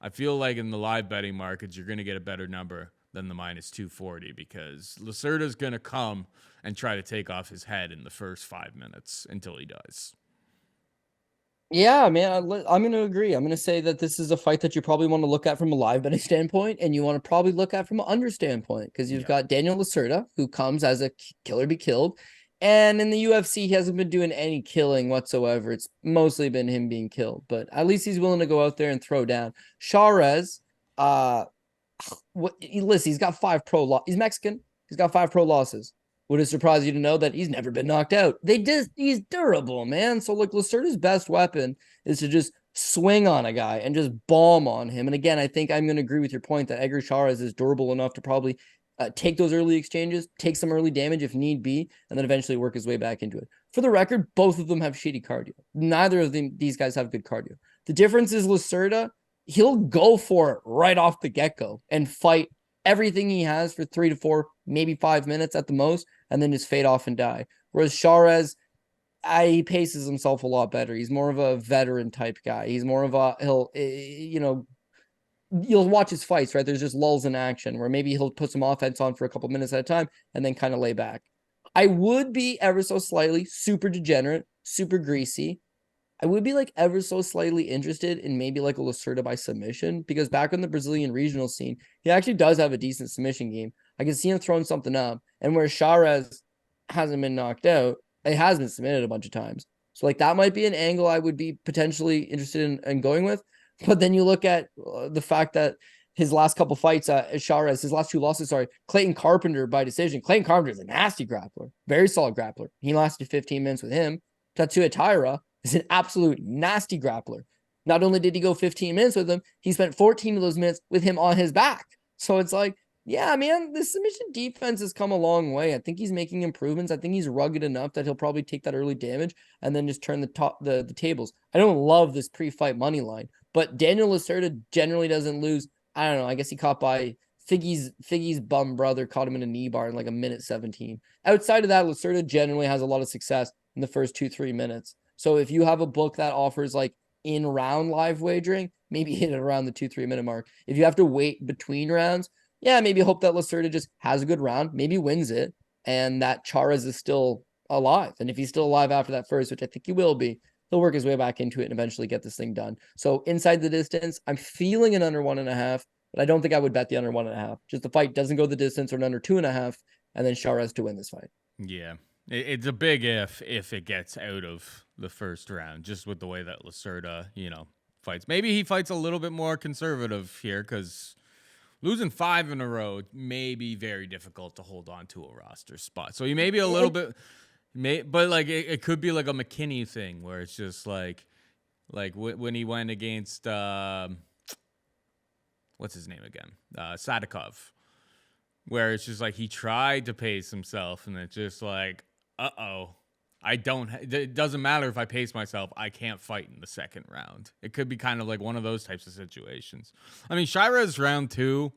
I feel like in the live betting markets, you're going to get a better number than the minus 240 because Lacerda's going to come and try to take off his head in the first 5 minutes until he does. Yeah, man, I'm going to agree. I'm going to say that this is a fight that you probably want to look at from a live betting standpoint, and you want to probably look at from an under standpoint, because you've Yeah. got Daniel Lacerda, who comes as a killer to be killed. And in the UFC, he hasn't been doing any killing whatsoever. It's mostly been him being killed, but at least he's willing to go out there and throw down. Chairez, listen, he's got he's Mexican. He's got 5 pro losses. Would it surprise you to know that he's never been knocked out? He's durable, man. So like Lacerda's best weapon is to just swing on a guy and just bomb on him. And again, I think I'm going to agree with your point that Edgar Chairez is durable enough to probably take those early exchanges, take some early damage if need be, and then eventually work his way back into it. For the record, both of them have shitty cardio. Neither of these guys have good cardio. The difference is Lacerda, he'll go for it right off the get-go and fight everything he has for 3 to 4, maybe 5 minutes at the most, and then just fade off and die. Whereas Chairez, he paces himself a lot better. He's more of a veteran type guy. He's more of a, you'll watch his fights, right? There's just lulls in action where maybe he'll put some offense on for a couple minutes at a time and then kind of lay back. I would be ever so slightly super degenerate, super greasy. I would be like ever so slightly interested in maybe like a Lacerda by submission, because back on the Brazilian regional scene, he actually does have a decent submission game. I can see him throwing something up, and where Chairez hasn't been knocked out, it has been submitted a bunch of times. So like that might be an angle I would be potentially interested in going with. But then you look at the fact that his last couple fights, Chairez, his last 2 losses, Clayton Carpenter by decision. Clayton Carpenter is a nasty grappler, very solid grappler. He lasted 15 minutes with him. Tatsuya Taira is an absolute nasty grappler. Not only did he go 15 minutes with him, he spent 14 of those minutes with him on his back. So it's like, yeah, man, the submission defense has come a long way. I think he's making improvements. I think he's rugged enough that he'll probably take that early damage and then just turn the tables. I don't love this pre-fight money line, but Daniel Lacerda generally doesn't lose. I don't know. I guess he caught by Figgy's bum brother, caught him in a knee bar in like a minute 17. Outside of that, Lacerda generally has a lot of success in the first 2-3 minutes. So if you have a book that offers like in round live wagering, maybe hit it around the 2-3 minute mark. If you have to wait between rounds, yeah, maybe hope that Lacerda just has a good round, maybe wins it, and that Chairez is still alive. And if he's still alive after that first, which I think he will be, he'll work his way back into it and eventually get this thing done. So inside the distance, I'm feeling an under 1.5, but I don't think I would bet the under 1.5. Just the fight doesn't go the distance, or an under 2.5, and then Chairez to win this fight. Yeah. It's a big if it gets out of the first round, just with the way that Lacerda, fights. Maybe he fights a little bit more conservative here, because losing 5 in a row may be very difficult to hold on to a roster spot. So he may be a little bit, but like it could be like a McKinney thing where it's just like when he went against what's his name again, Sadikov, where it's just like he tried to pace himself and it's just like, it doesn't matter if I pace myself, I can't fight in the second round. It could be kind of like one of those types of situations. I mean, Chairez round 2,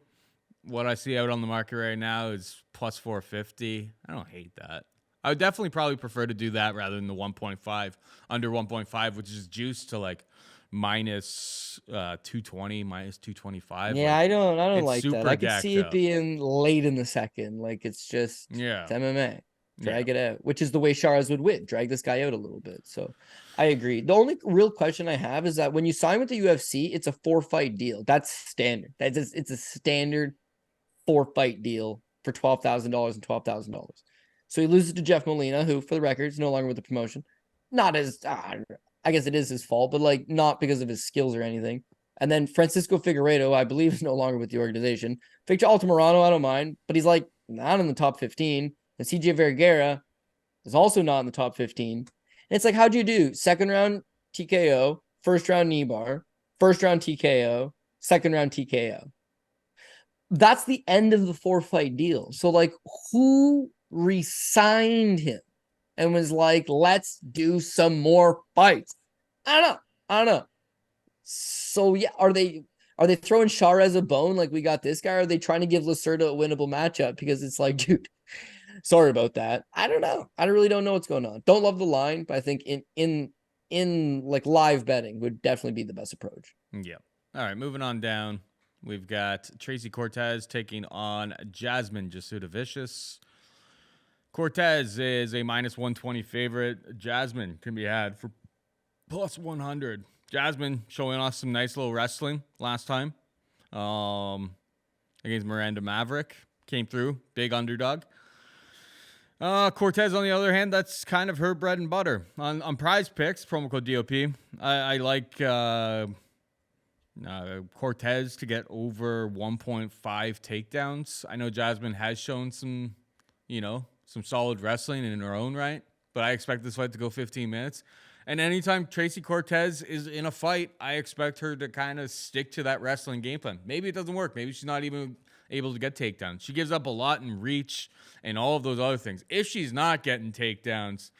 what I see out on the market right now is plus 450. I don't hate that. I would definitely probably prefer to do that rather than the 1.5, under 1.5, which is juiced to like minus 220, minus 225. Yeah, like, I don't like super that. I could see it up. being late in the second. Like it's just Yeah. it's MMA. Drag it out, which is the way Chairez would win. Drag this guy out a little bit. So I agree. The only real question I have is that when you sign with the UFC, it's a 4-fight deal. That's standard. It's a standard 4-fight deal for $12,000 and $12,000. So he loses to Jeff Molina, who, for the record, is no longer with the promotion. Not as I guess it is his fault, but like not because of his skills or anything. And then Francisco Figueiredo, I believe, is no longer with the organization. Victor Altamirano, I don't mind, but he's like not in the top 15. And CJ Vergara is also not in the top 15. And it's like, how'd you do? Second round TKO, first round knee bar, first round TKO, second round TKO. That's the end of the 4-fight deal. So like, who re-signed him and was like, let's do some more fights? I don't know. So yeah, are they throwing Chairez a bone like we got this guy? Or are they trying to give Lacerda a winnable matchup? Because it's like, dude, sorry about that. I don't know. I really don't know what's going on. Don't love the line, but I think in like live betting would definitely be the best approach. Yeah. All right, moving on down. We've got Tracy Cortez taking on Jasmine Jasudavicius. Cortez is a minus 120 favorite. Jasmine can be had for Plus 100. Jasmine showing us some nice little wrestling last time. Against Miranda Maverick. Came through. Big underdog. Cortez, on the other hand, that's kind of her bread and butter. On Prize Picks, promo code DOP, I like Cortez to get over 1.5 takedowns. I know Jasmine has shown some solid wrestling in her own right, but I expect this fight to go 15 minutes. And anytime Tracy Cortez is in a fight, I expect her to kind of stick to that wrestling game plan. Maybe it doesn't work. Maybe she's not even able to get takedowns. She gives up a lot in reach and all of those other things. If she's not getting takedowns,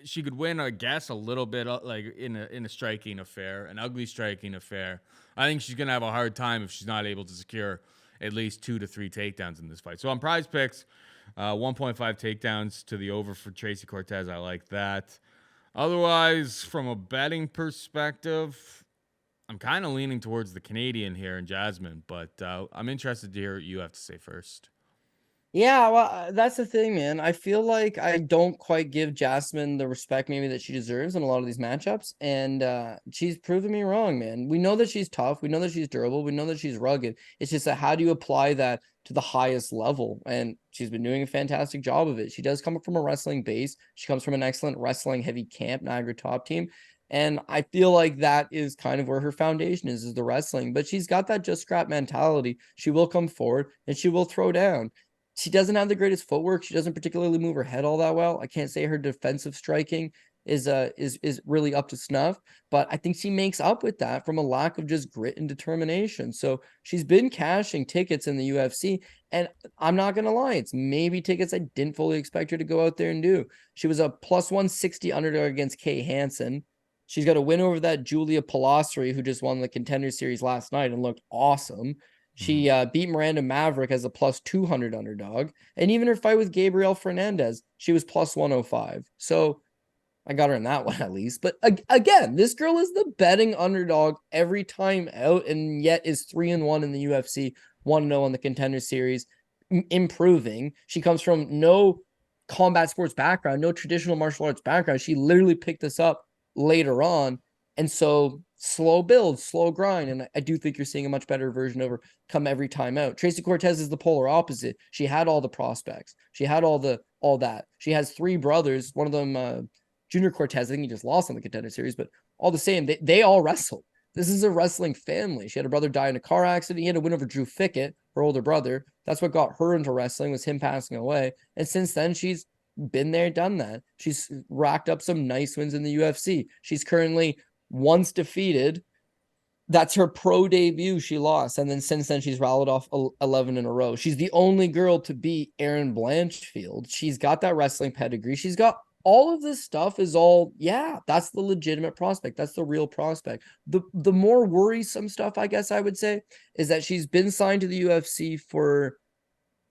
she could win, I guess, a little bit like in a striking affair, an ugly striking affair. I think she's going to have a hard time if she's not able to secure at least 2 to 3 takedowns in this fight. So on Prize Picks, 1.5 takedowns to the over for Tracy Cortez. I like that. Otherwise, from a betting perspective, I'm kind of leaning towards the Canadian here in Jasmine, but I'm interested to hear what you have to say first. Yeah, well, that's the thing, man. I feel like I don't quite give Jasmine the respect maybe that she deserves in a lot of these matchups, and she's proven me wrong, man. We know that she's tough. We know that she's durable. We know that she's rugged. It's just that how do you apply that to the highest level? And she's been doing a fantastic job of it. She does come from a wrestling base. She comes from an excellent wrestling heavy camp, Niagara Top Team. And I feel like that is kind of where her foundation is the wrestling. But she's got that just scrap mentality. She will come forward and she will throw down. She doesn't have the greatest footwork. She doesn't particularly move her head all that well. I can't say her defensive striking is really up to snuff, but I think she makes up with that from a lack of just grit and determination. So she's been cashing tickets in the UFC, and I'm not gonna lie, it's maybe tickets I didn't fully expect her to go out there and do. She was a plus 160 underdog against Kay Hansen. She's got a win over that Julia Palassari, who just won the Contender Series last night and looked awesome. She beat Miranda Maverick as a plus 200 underdog. And even her fight with Gabriel Fernandez, she was plus 105. So I got her in that one at least. But again, this girl is the betting underdog every time out, and yet is 3-1 in the UFC, 1-0 on the Contender Series, improving. She comes from no combat sports background, no traditional martial arts background. She literally picked this up later on. And so slow build, slow grind. And I do think you're seeing a much better version of her come every time out. Tracy Cortez is the polar opposite. She had all the prospects. She had all that. She has 3 brothers. One of them, Junior Cortez, I think he just lost on the Contender Series, but all the same, they all wrestled. This is a wrestling family. She had a brother die in a car accident. He had a win over Drew Fickett, her older brother. That's what got her into wrestling, was him passing away. And since then, she's been there, done that. She's racked up some nice wins in the UFC. She's currently once defeated. That's her pro debut. She lost. And then since then, she's rallied off 11 in a row. She's the only girl to beat Erin Blanchfield. She's got that wrestling pedigree. She's got all of this stuff is all, yeah, that's the legitimate prospect. That's the real prospect. The more worrisome stuff, I guess I would say, is that she's been signed to the UFC for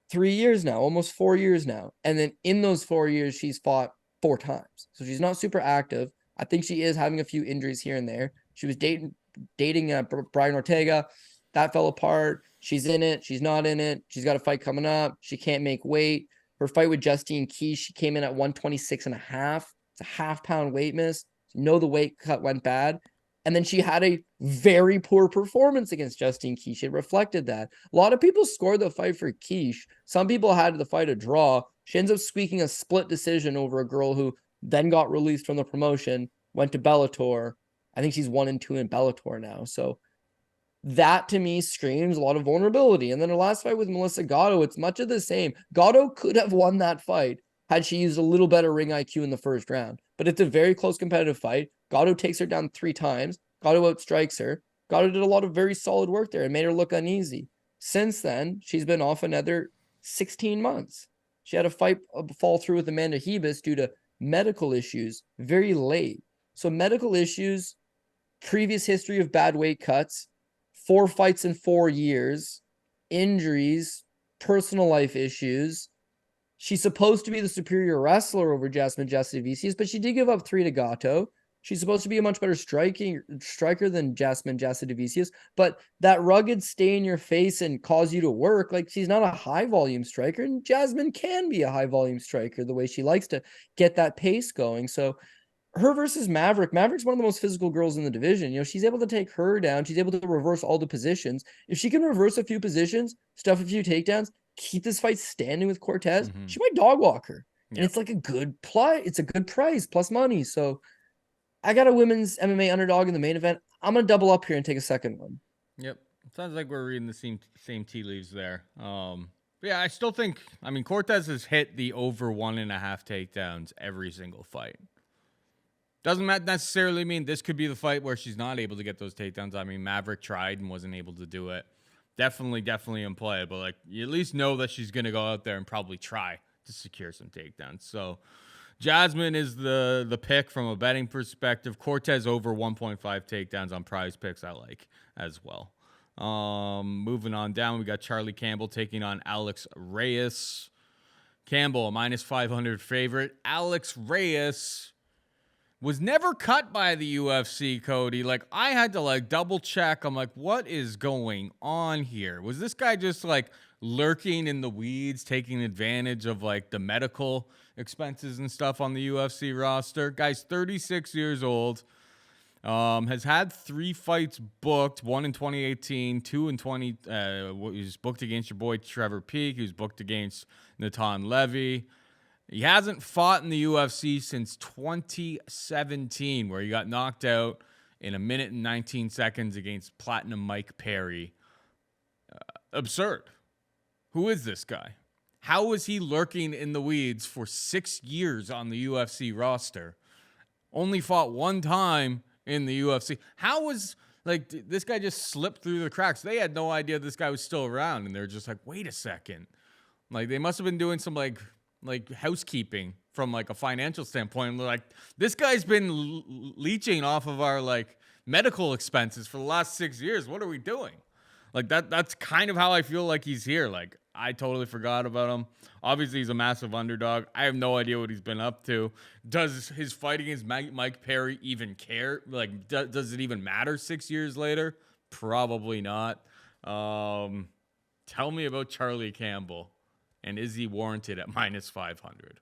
3 years now, almost 4 years now. And then in those 4 years, she's fought 4 times. So she's not super active. I think she is having a few injuries here and there. She was dating Brian Ortega. That fell apart. She's in it. She's not in it. She's got a fight coming up. She can't make weight. Her fight with Justine Key, she came in at 126.5. It's a half-pound weight miss. The weight cut went bad. And then she had a very poor performance against Justine Key. It reflected that. A lot of people scored the fight for Keish. Some people had the fight a draw. She ends up squeaking a split decision over a girl who then got released from the promotion, went to Bellator. I think she's 1-2 in Bellator now. So that to me screams a lot of vulnerability. And then her last fight with Melissa Gatto, it's much of the same. Gatto could have won that fight had she used a little better ring IQ in the first round. But it's a very close competitive fight. Gatto takes her down 3 times. Gatto outstrikes her. Gatto did a lot of very solid work there and made her look uneasy. Since then, she's been off another 16 months. She had a fight fall through with Amanda Hebus due to medical issues very late. So medical issues, previous history of bad weight cuts, 4 fights in 4 years, injuries, personal life issues. She's supposed to be the superior wrestler over Jasmine Jasudavicius, but she did give up 3 to Gatto. She's supposed to be a much better striker than Jasmine Jasudavicius, but that rugged stay in your face and cause you to work, like she's not a high volume striker, and Jasmine can be a high volume striker the way she likes to get that pace going. So her versus Maverick. Maverick's one of the most physical girls in the division. You know, she's able to take her down. She's able to reverse all the positions. If she can reverse a few positions, stuff a few takedowns, keep this fight standing with Cortez, she might dog walk her. And it's like a good play. It's a good price plus money. So I got a women's MMA underdog in the main event. I'm going to double up here and take a second one. Yep. Sounds like we're reading the same tea leaves there. Yeah, I still think, I mean, Cortez has hit the over 1.5 takedowns every single fight. Doesn't necessarily mean this could be the fight where she's not able to get those takedowns. I mean, Maverick tried and wasn't able to do it. Definitely in play. But, like, you at least know that she's going to go out there and probably try to secure some takedowns. So, Jasmine is the pick from a betting perspective. Cortez over 1.5 takedowns on Prize Picks I like as well. Moving on down, we got Charlie Campbell taking on Alex Reyes. Campbell, a -500 favorite. Alex Reyes was never cut by the UFC, Cody. Like, I had to, like, double check. I'm like, what is going on here? Was this guy just, like, lurking in the weeds, taking advantage of, like, the medical expenses and stuff on the UFC roster? Guy's 36 years old. Has had 3 fights booked, 1 in 2018, 2 in 20. He was booked against your boy Trevor Peek. He was booked against Natan Levy. He hasn't fought in the UFC since 2017, where he got knocked out in 1 minute and 19 seconds against Platinum Mike Perry. Absurd. Who is this guy? How is he lurking in the weeds for 6 years on the UFC roster? Only fought 1 time in the UFC. How was, like, this guy just slipped through the cracks? They had no idea this guy was still around, and they're just like, wait a second. Like, they must have been doing some, like housekeeping from, like, a financial standpoint. And they're like, this guy's been leeching off of our, like, medical expenses for the last 6 years. What are we doing? Like, that's kind of how I feel like he's here. Like, I totally forgot about him. Obviously, he's a massive underdog. I have no idea what he's been up to. Does his fight against Mike Perry even care? Like, does it even matter 6 years later? Probably not. Tell me about Charlie Campbell. And is he warranted at -500?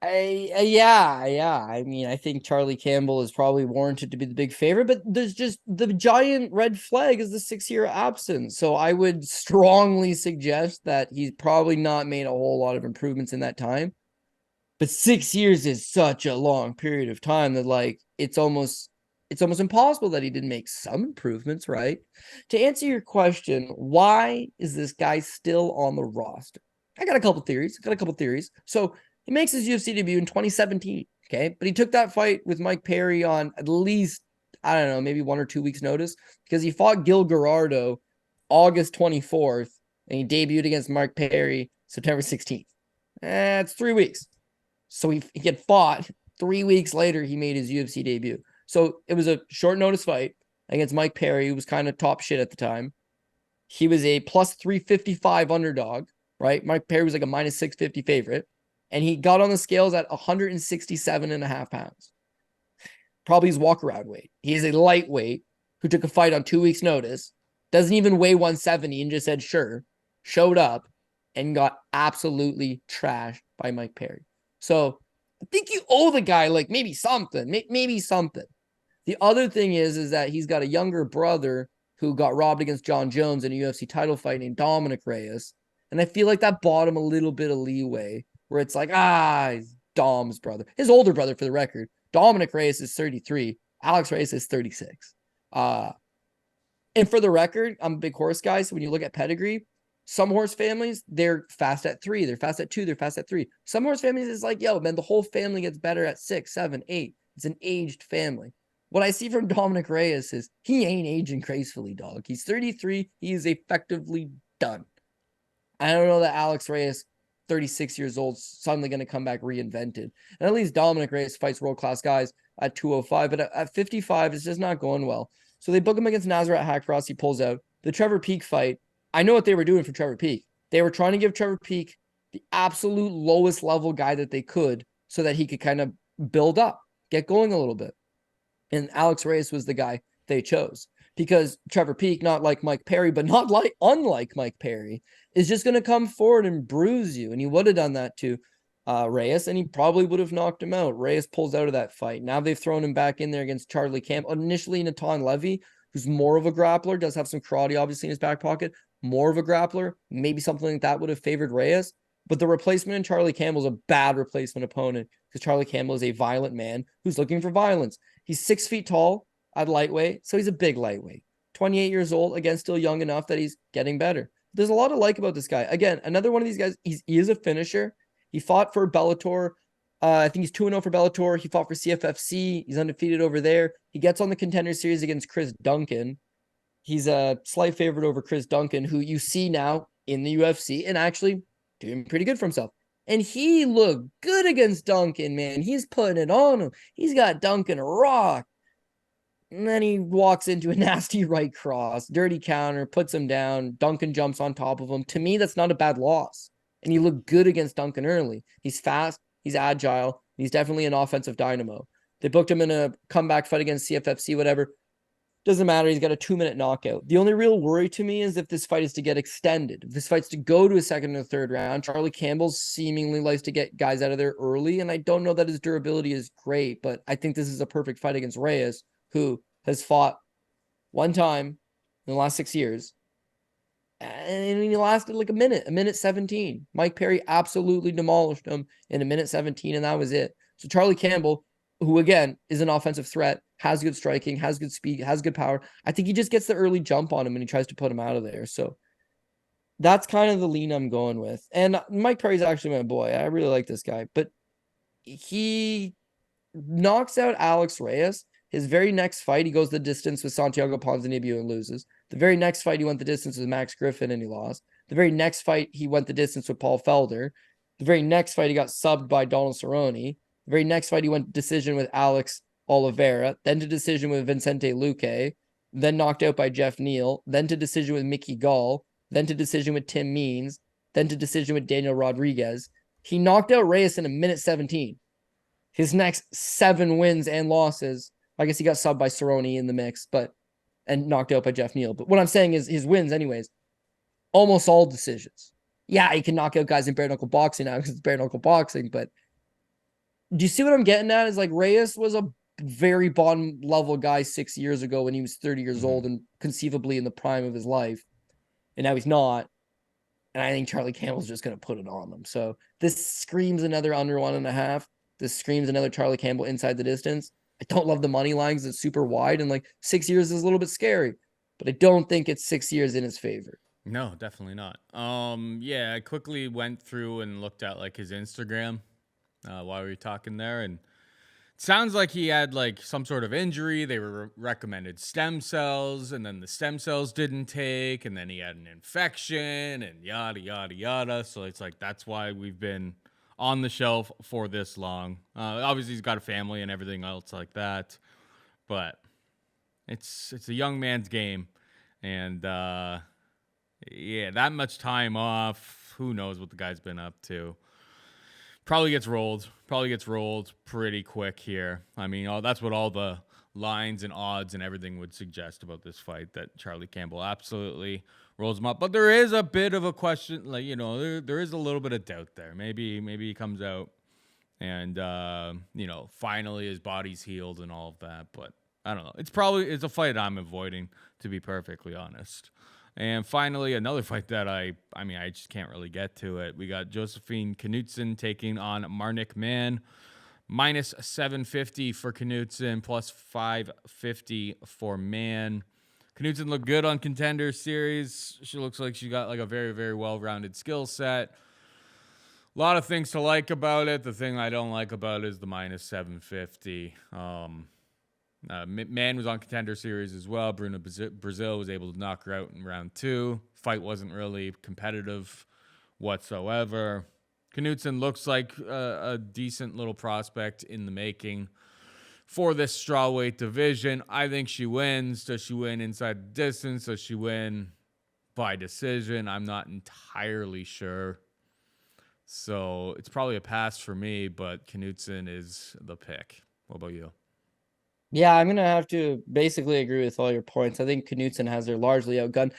Yeah. I mean, I think Charlie Campbell is probably warranted to be the big favorite, but there's just the giant red flag is the 6-year absence. So I would strongly suggest that he's probably not made a whole lot of improvements in that time. But 6 years is such a long period of time that, like, it's almost impossible that he didn't make some improvements, right? To answer your question, why is this guy still on the roster? I got a couple theories. So he makes his UFC debut in 2017, okay? But he took that fight with Mike Perry on at least, I don't know, maybe 1 or 2 weeks notice, because he fought Gil Gerardo August 24th, and he debuted against Mike Perry September 16th. It's 3 weeks. So he had fought 3 weeks later, he made his UFC debut. So it was a short notice fight against Mike Perry, who was kind of top shit at the time. He was a +355 underdog, right? Mike Perry was like a -650 favorite. And he got on the scales at 167.5 pounds. Probably his walk-around weight. He is a lightweight who took a fight on 2 weeks' notice, doesn't even weigh 170 and just said, sure, showed up and got absolutely trashed by Mike Perry. So I think you owe the guy, like, maybe something. The other thing is that he's got a younger brother who got robbed against John Jones in a UFC title fight named Dominic Reyes. And I feel like that bought him a little bit of leeway, where it's like, he's Dom's brother. His older brother, for the record. Dominic Reyes is 33. Alex Reyes is 36. And for the record, I'm a big horse guy, so when you look at pedigree, some horse families, they're fast at 3, they're fast at 2, they're fast at 3. Some horse families is like, yo, man, the whole family gets better at 6, 7, 8. It's an aged family. What I see from Dominic Reyes is he ain't aging gracefully, dog. He's 33. He is effectively done. I don't know that Alex Reyes, 36 years old, suddenly going to come back reinvented. And at least Dominic Reyes fights world-class guys at 205, but at 55, it's just not going well. So they book him against Nasrat Haqparast. He pulls out. The Trevor Peek fight, I know what they were doing for Trevor Peek. They were trying to give Trevor Peek the absolute lowest level guy that they could so that he could kind of build up, get going a little bit. And Alex Reyes was the guy they chose because Trevor Peek, not like Mike Perry, but unlike Mike Perry, is just going to come forward and bruise you. And he would have done that to Reyes, and he probably would have knocked him out. Reyes pulls out of that fight. Now they've thrown him back in there against Charlie Campbell. Initially, Natan Levy, who's more of a grappler, does have some karate obviously in his back pocket, more of a grappler. Maybe something like that would have favored Reyes. But the replacement in Charlie Campbell is a bad replacement opponent because Charlie Campbell is a violent man who's looking for violence. He's 6 feet tall at lightweight, so he's a big lightweight. 28 years old, again, still young enough that he's getting better. There's a lot to like about this guy. Again, another one of these guys, he is a finisher. He fought for Bellator. I think he's 2-0 for Bellator. He fought for CFFC. He's undefeated over there. He gets on the Contender Series against Chris Duncan. He's a slight favorite over Chris Duncan, who you see now in the UFC and actually doing pretty good for himself. And he looked good against Duncan, man. He's putting it on him. He's got Duncan a rock. And then he walks into a nasty right cross, dirty counter, puts him down. Duncan jumps on top of him. To me, that's not a bad loss. And he looked good against Duncan early. He's fast. He's agile. He's definitely an offensive dynamo. They booked him in a comeback fight against CFFC, whatever. Doesn't matter. He's got a 2-minute knockout. The only real worry to me is if this fight is to get extended. If this fight's to go to a second or third round, Charlie Campbell seemingly likes to get guys out of there early. And I don't know that his durability is great, but I think this is a perfect fight against Reyes, who has fought one time in the last 6 years. And he lasted like a minute 17. Mike Perry absolutely demolished him in a minute 17, and that was it. So Charlie Campbell, who again is an offensive threat, has good striking, has good speed, has good power. I think he just gets the early jump on him and he tries to put him out of there. So that's kind of the lean I'm going with. And Mike Perry's actually my boy. I really like this guy, but he knocks out Alex Reyes. His very next fight, he goes the distance with Santiago Ponzinibbio and loses. The very next fight, he went the distance with Max Griffin and he lost. The very next fight, he went the distance with Paul Felder. The very next fight, he got subbed by Donald Cerrone. The very next fight, he went decision with Alex Oliveira, then to decision with Vicente Luque, then knocked out by Jeff Neal, then to decision with Mickey Gall, then to decision with Tim Means, then to decision with Daniel Rodriguez. He knocked out Reyes in a minute 17. His next 7 wins and losses, I guess he got subbed by Cerrone in the mix, and knocked out by Jeff Neal. But what I'm saying is his wins, anyways, almost all decisions. Yeah, he can knock out guys in bare knuckle boxing now because it's bare knuckle boxing. But do you see what I'm getting at? Is like Reyes was a very bottom level guy 6 years ago when he was 30 years old and conceivably in the prime of his life. And now he's not. And I think Charlie Campbell's just going to put it on them. So this screams another under 1.5. This screams another Charlie Campbell inside the distance. I don't love the money lines. It's super wide, and like 6 years is a little bit scary, but I don't think it's 6 years in his favor. No, definitely not. Yeah, I quickly went through and looked at like his Instagram while we were talking there, and it sounds like he had like some sort of injury. They were recommended stem cells, and then the stem cells didn't take, and then he had an infection, and yada yada yada. So it's like that's why we've been on the shelf for this long. Obviously he's got a family and everything else like that, but it's a young man's game. And yeah, that much time off, who knows what the guy's been up to. Probably gets rolled pretty quick here. I mean, that's what all the lines and odds and everything would suggest about this fight, that Charlie Campbell absolutely rolls him up. But there is a bit of a question, like, you know, there is a little bit of doubt there. Maybe he comes out and, you know, finally his body's healed and all of that. But I don't know. It's a fight I'm avoiding, to be perfectly honest. And finally, another fight that I just can't really get to it. We got Josefine Knutsson taking on Marnic Man. Minus 750 for Knutsson, plus 550 for Man. Knutsson looked good on Contender Series. She looks like she got like a very, very well-rounded skill set. A lot of things to like about it. The thing I don't like about it is the minus 750. Man was on Contender Series as well. Bruna Brazil was able to knock her out in round 2. Fight wasn't really competitive whatsoever. Knutsson looks like a decent little prospect in the making for this strawweight division. I think she wins. Does she win inside the distance? Does she win by decision? I'm not entirely sure. So it's probably a pass for me, but Knutsson is the pick. What about you? Yeah, I'm gonna have to basically agree with all your points. I think Knutsson has her largely outgunned.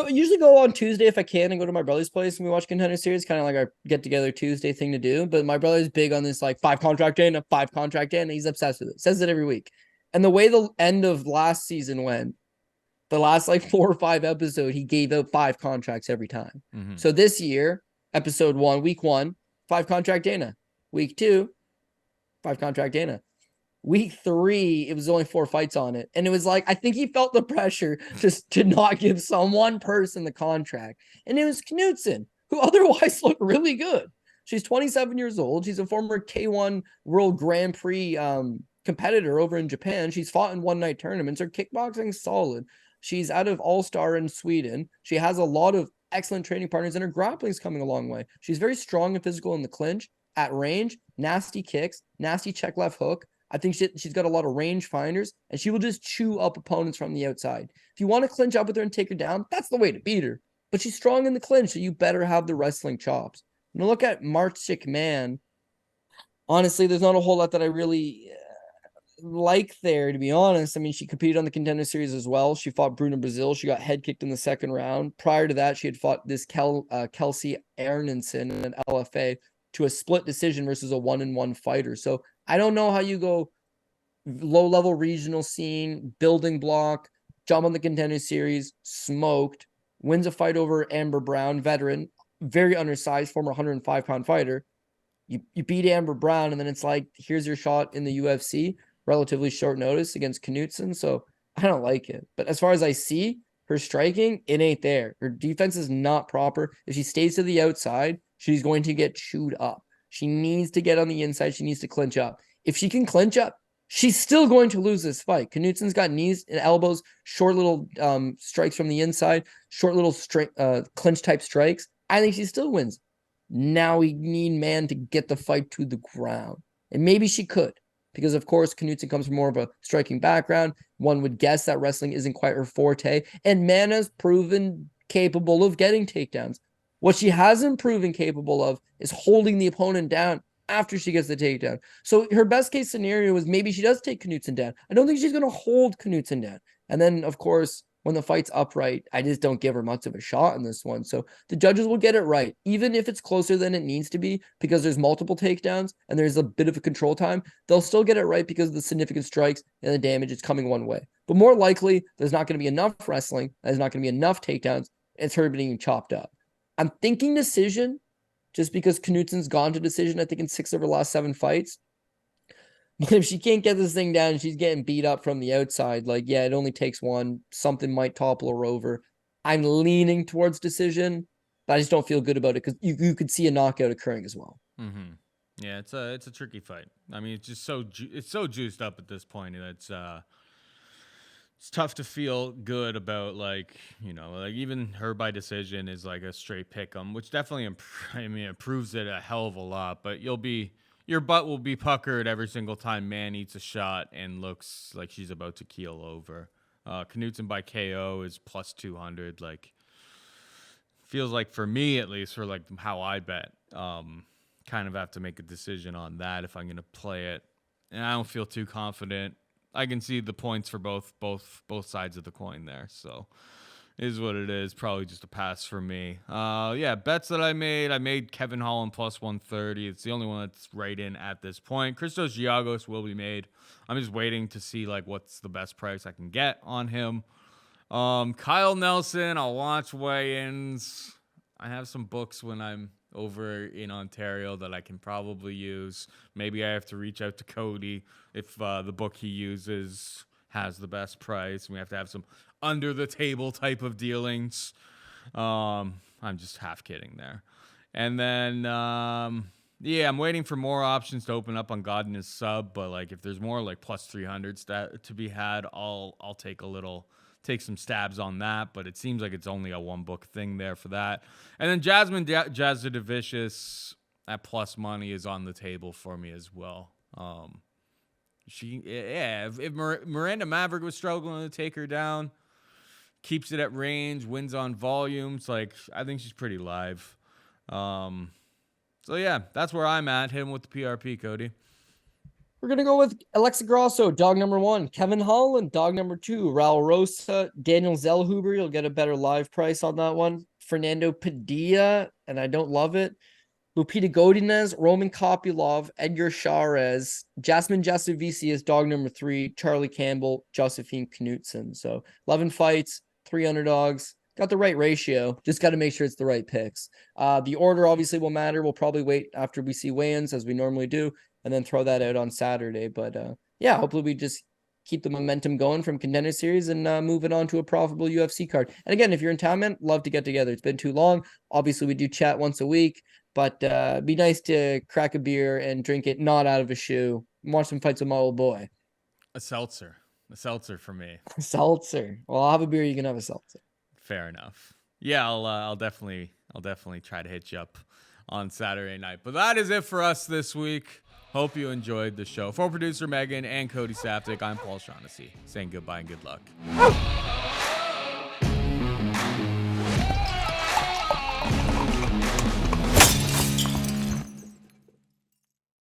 Usually go on Tuesday if I can and go to my brother's place and we watch Contender Series, kind of like our get together Tuesday thing to do. But my brother's big on this like 5 contract day and a 5 contract day, and he's obsessed with it. Says it every week. And the way the end of last season went, the last like 4 or 5 episodes, he gave out 5 contracts every time. Mm-hmm. So this year, episode 1, week 1, 5 contract Dana. Week 2, 5 contract Dana. Week 3, it was only 4 fights on it. And it was like, I think he felt the pressure just to not give one person the contract. And it was Knutsson, who otherwise looked really good. She's 27 years old. She's a former K1 World Grand Prix competitor over in Japan. She's fought in one-night tournaments. Her kickboxing's solid. She's out of All-Star in Sweden. She has a lot of excellent training partners, and her grappling's coming a long way. She's very strong and physical in the clinch, at range, nasty kicks, nasty check left hook. I think she's got a lot of range finders, and she will just chew up opponents from the outside. If you want to clinch up with her and take her down, that's the way to beat her. But she's strong in the clinch, so you better have the wrestling chops. When I look at Marcic Man, honestly, there's not a whole lot that I really like there, to be honest. I mean, she competed on the Contender Series as well. She fought Bruna Brazil. She got head kicked in the second round. Prior to that, she had fought this Kelsey Arneson in an LFA to a split decision versus a 1-1 fighter. So I don't know how you go low-level regional scene, building block, jump on the Contender Series, smoked, wins a fight over Amber Brown, veteran, very undersized, former 105-pound fighter. You beat Amber Brown, and then it's like, here's your shot in the UFC, relatively short notice against Knutsson. So I don't like it. But as far as I see, her striking, it ain't there. Her defense is not proper. If she stays to the outside, she's going to get chewed up. She needs to get on the inside. She needs to clinch up. If she can clinch up, she's still going to lose this fight. Knutsson's got knees and elbows, short little strikes from the inside, short little clinch type strikes. I think she still wins. Now we need Man to get the fight to the ground. And maybe she could, because of course Knutsson comes from more of a striking background. One would guess that wrestling isn't quite her forte. And Man has proven capable of getting takedowns. What she hasn't proven capable of is holding the opponent down after she gets the takedown. So her best case scenario is maybe she does take Knutsson down. I don't think she's going to hold Knutsson down. And then, of course, when the fight's upright, I just don't give her much of a shot in this one. So the judges will get it right, even if it's closer than it needs to be, because there's multiple takedowns and there's a bit of a control time. They'll still get it right because of the significant strikes and the damage is coming one way. But more likely, there's not going to be enough wrestling. There's not going to be enough takedowns. It's her being chopped up. I'm thinking decision, just because Knutsson's gone to decision, I think, in 6 of her last 7 fights. But if she can't get this thing down, she's getting beat up from the outside. Like, yeah, it only takes one. Something might topple her over. I'm leaning towards decision, but I just don't feel good about it because you could see a knockout occurring as well. Mm-hmm. Yeah, it's a tricky fight. I mean, it's just so juiced up at this point. It's tough to feel good about, like, you know, like even her by decision is like a straight pick 'em, which definitely improves it a hell of a lot. But your butt will be puckered every single time Man eats a shot and looks like she's about to keel over. Knutsson by KO is plus 200. Like, feels like, for me at least, for like how I bet, kind of have to make a decision on that if I'm gonna play it, and I don't feel too confident. I can see the points for both sides of the coin there, so it is what it is. Probably just a pass for me. Yeah, bets that I made Kevin Holland plus 130. It's the only one that's right in at this point. Christos Giagos will be made. I'm just waiting to see like what's the best price I can get on him. Kyle Nelson, I'll watch weigh-ins. I have some books when I'm over in Ontario that I can probably use. Maybe I have to reach out to Cody if the book he uses has the best price. We have to have some under the table type of dealings. I'm just half kidding there. And then yeah, I'm waiting for more options to open up on Godinez sub, but like if there's more like plus 300s that to be had, I'll take some stabs on that, but it seems like it's only a one book thing there for that. And then Jasmine Jasudavicius at plus money is on the table for me as well. If Miranda Maverick was struggling to take her down, keeps it at range, wins on volumes, like I think she's pretty live. So yeah, that's where I'm at. Hit him with the PRP, Cody. We're going to go with Alexa Grasso, dog number 1. Kevin Holland, dog number 2. Raul Rosa, Daniel Zellhuber. You'll get a better live price on that one. Fernando Padilla, and I don't love it. Lupita Godinez, Roman Kopylov, Edgar Chairez, Jasmine Jasudavicius, dog number 3, Charlie Campbell, Josefine Knutsson. So 11 fights, 3 underdogs. Got the right ratio. Just got to make sure it's the right picks. The order obviously will matter. We'll probably wait after we see weigh-ins as we normally do, and then throw that out on Saturday. But yeah, hopefully we just keep the momentum going from Contender Series and move it on to a profitable UFC card. And again, if you're in town, man, love to get together. It's been too long. Obviously, we do chat once a week. But be nice to crack a beer and drink it not out of a shoe. Watch some fights with my old boy. A seltzer for me. Seltzer. Well, I'll have a beer. You can have a seltzer. Fair enough. Yeah, I'll definitely try to hit you up on Saturday night. But that is it for us this week. Hope you enjoyed the show. For producer Megan and Cody Saftic, I'm Paul Shaughnessy saying goodbye and good luck.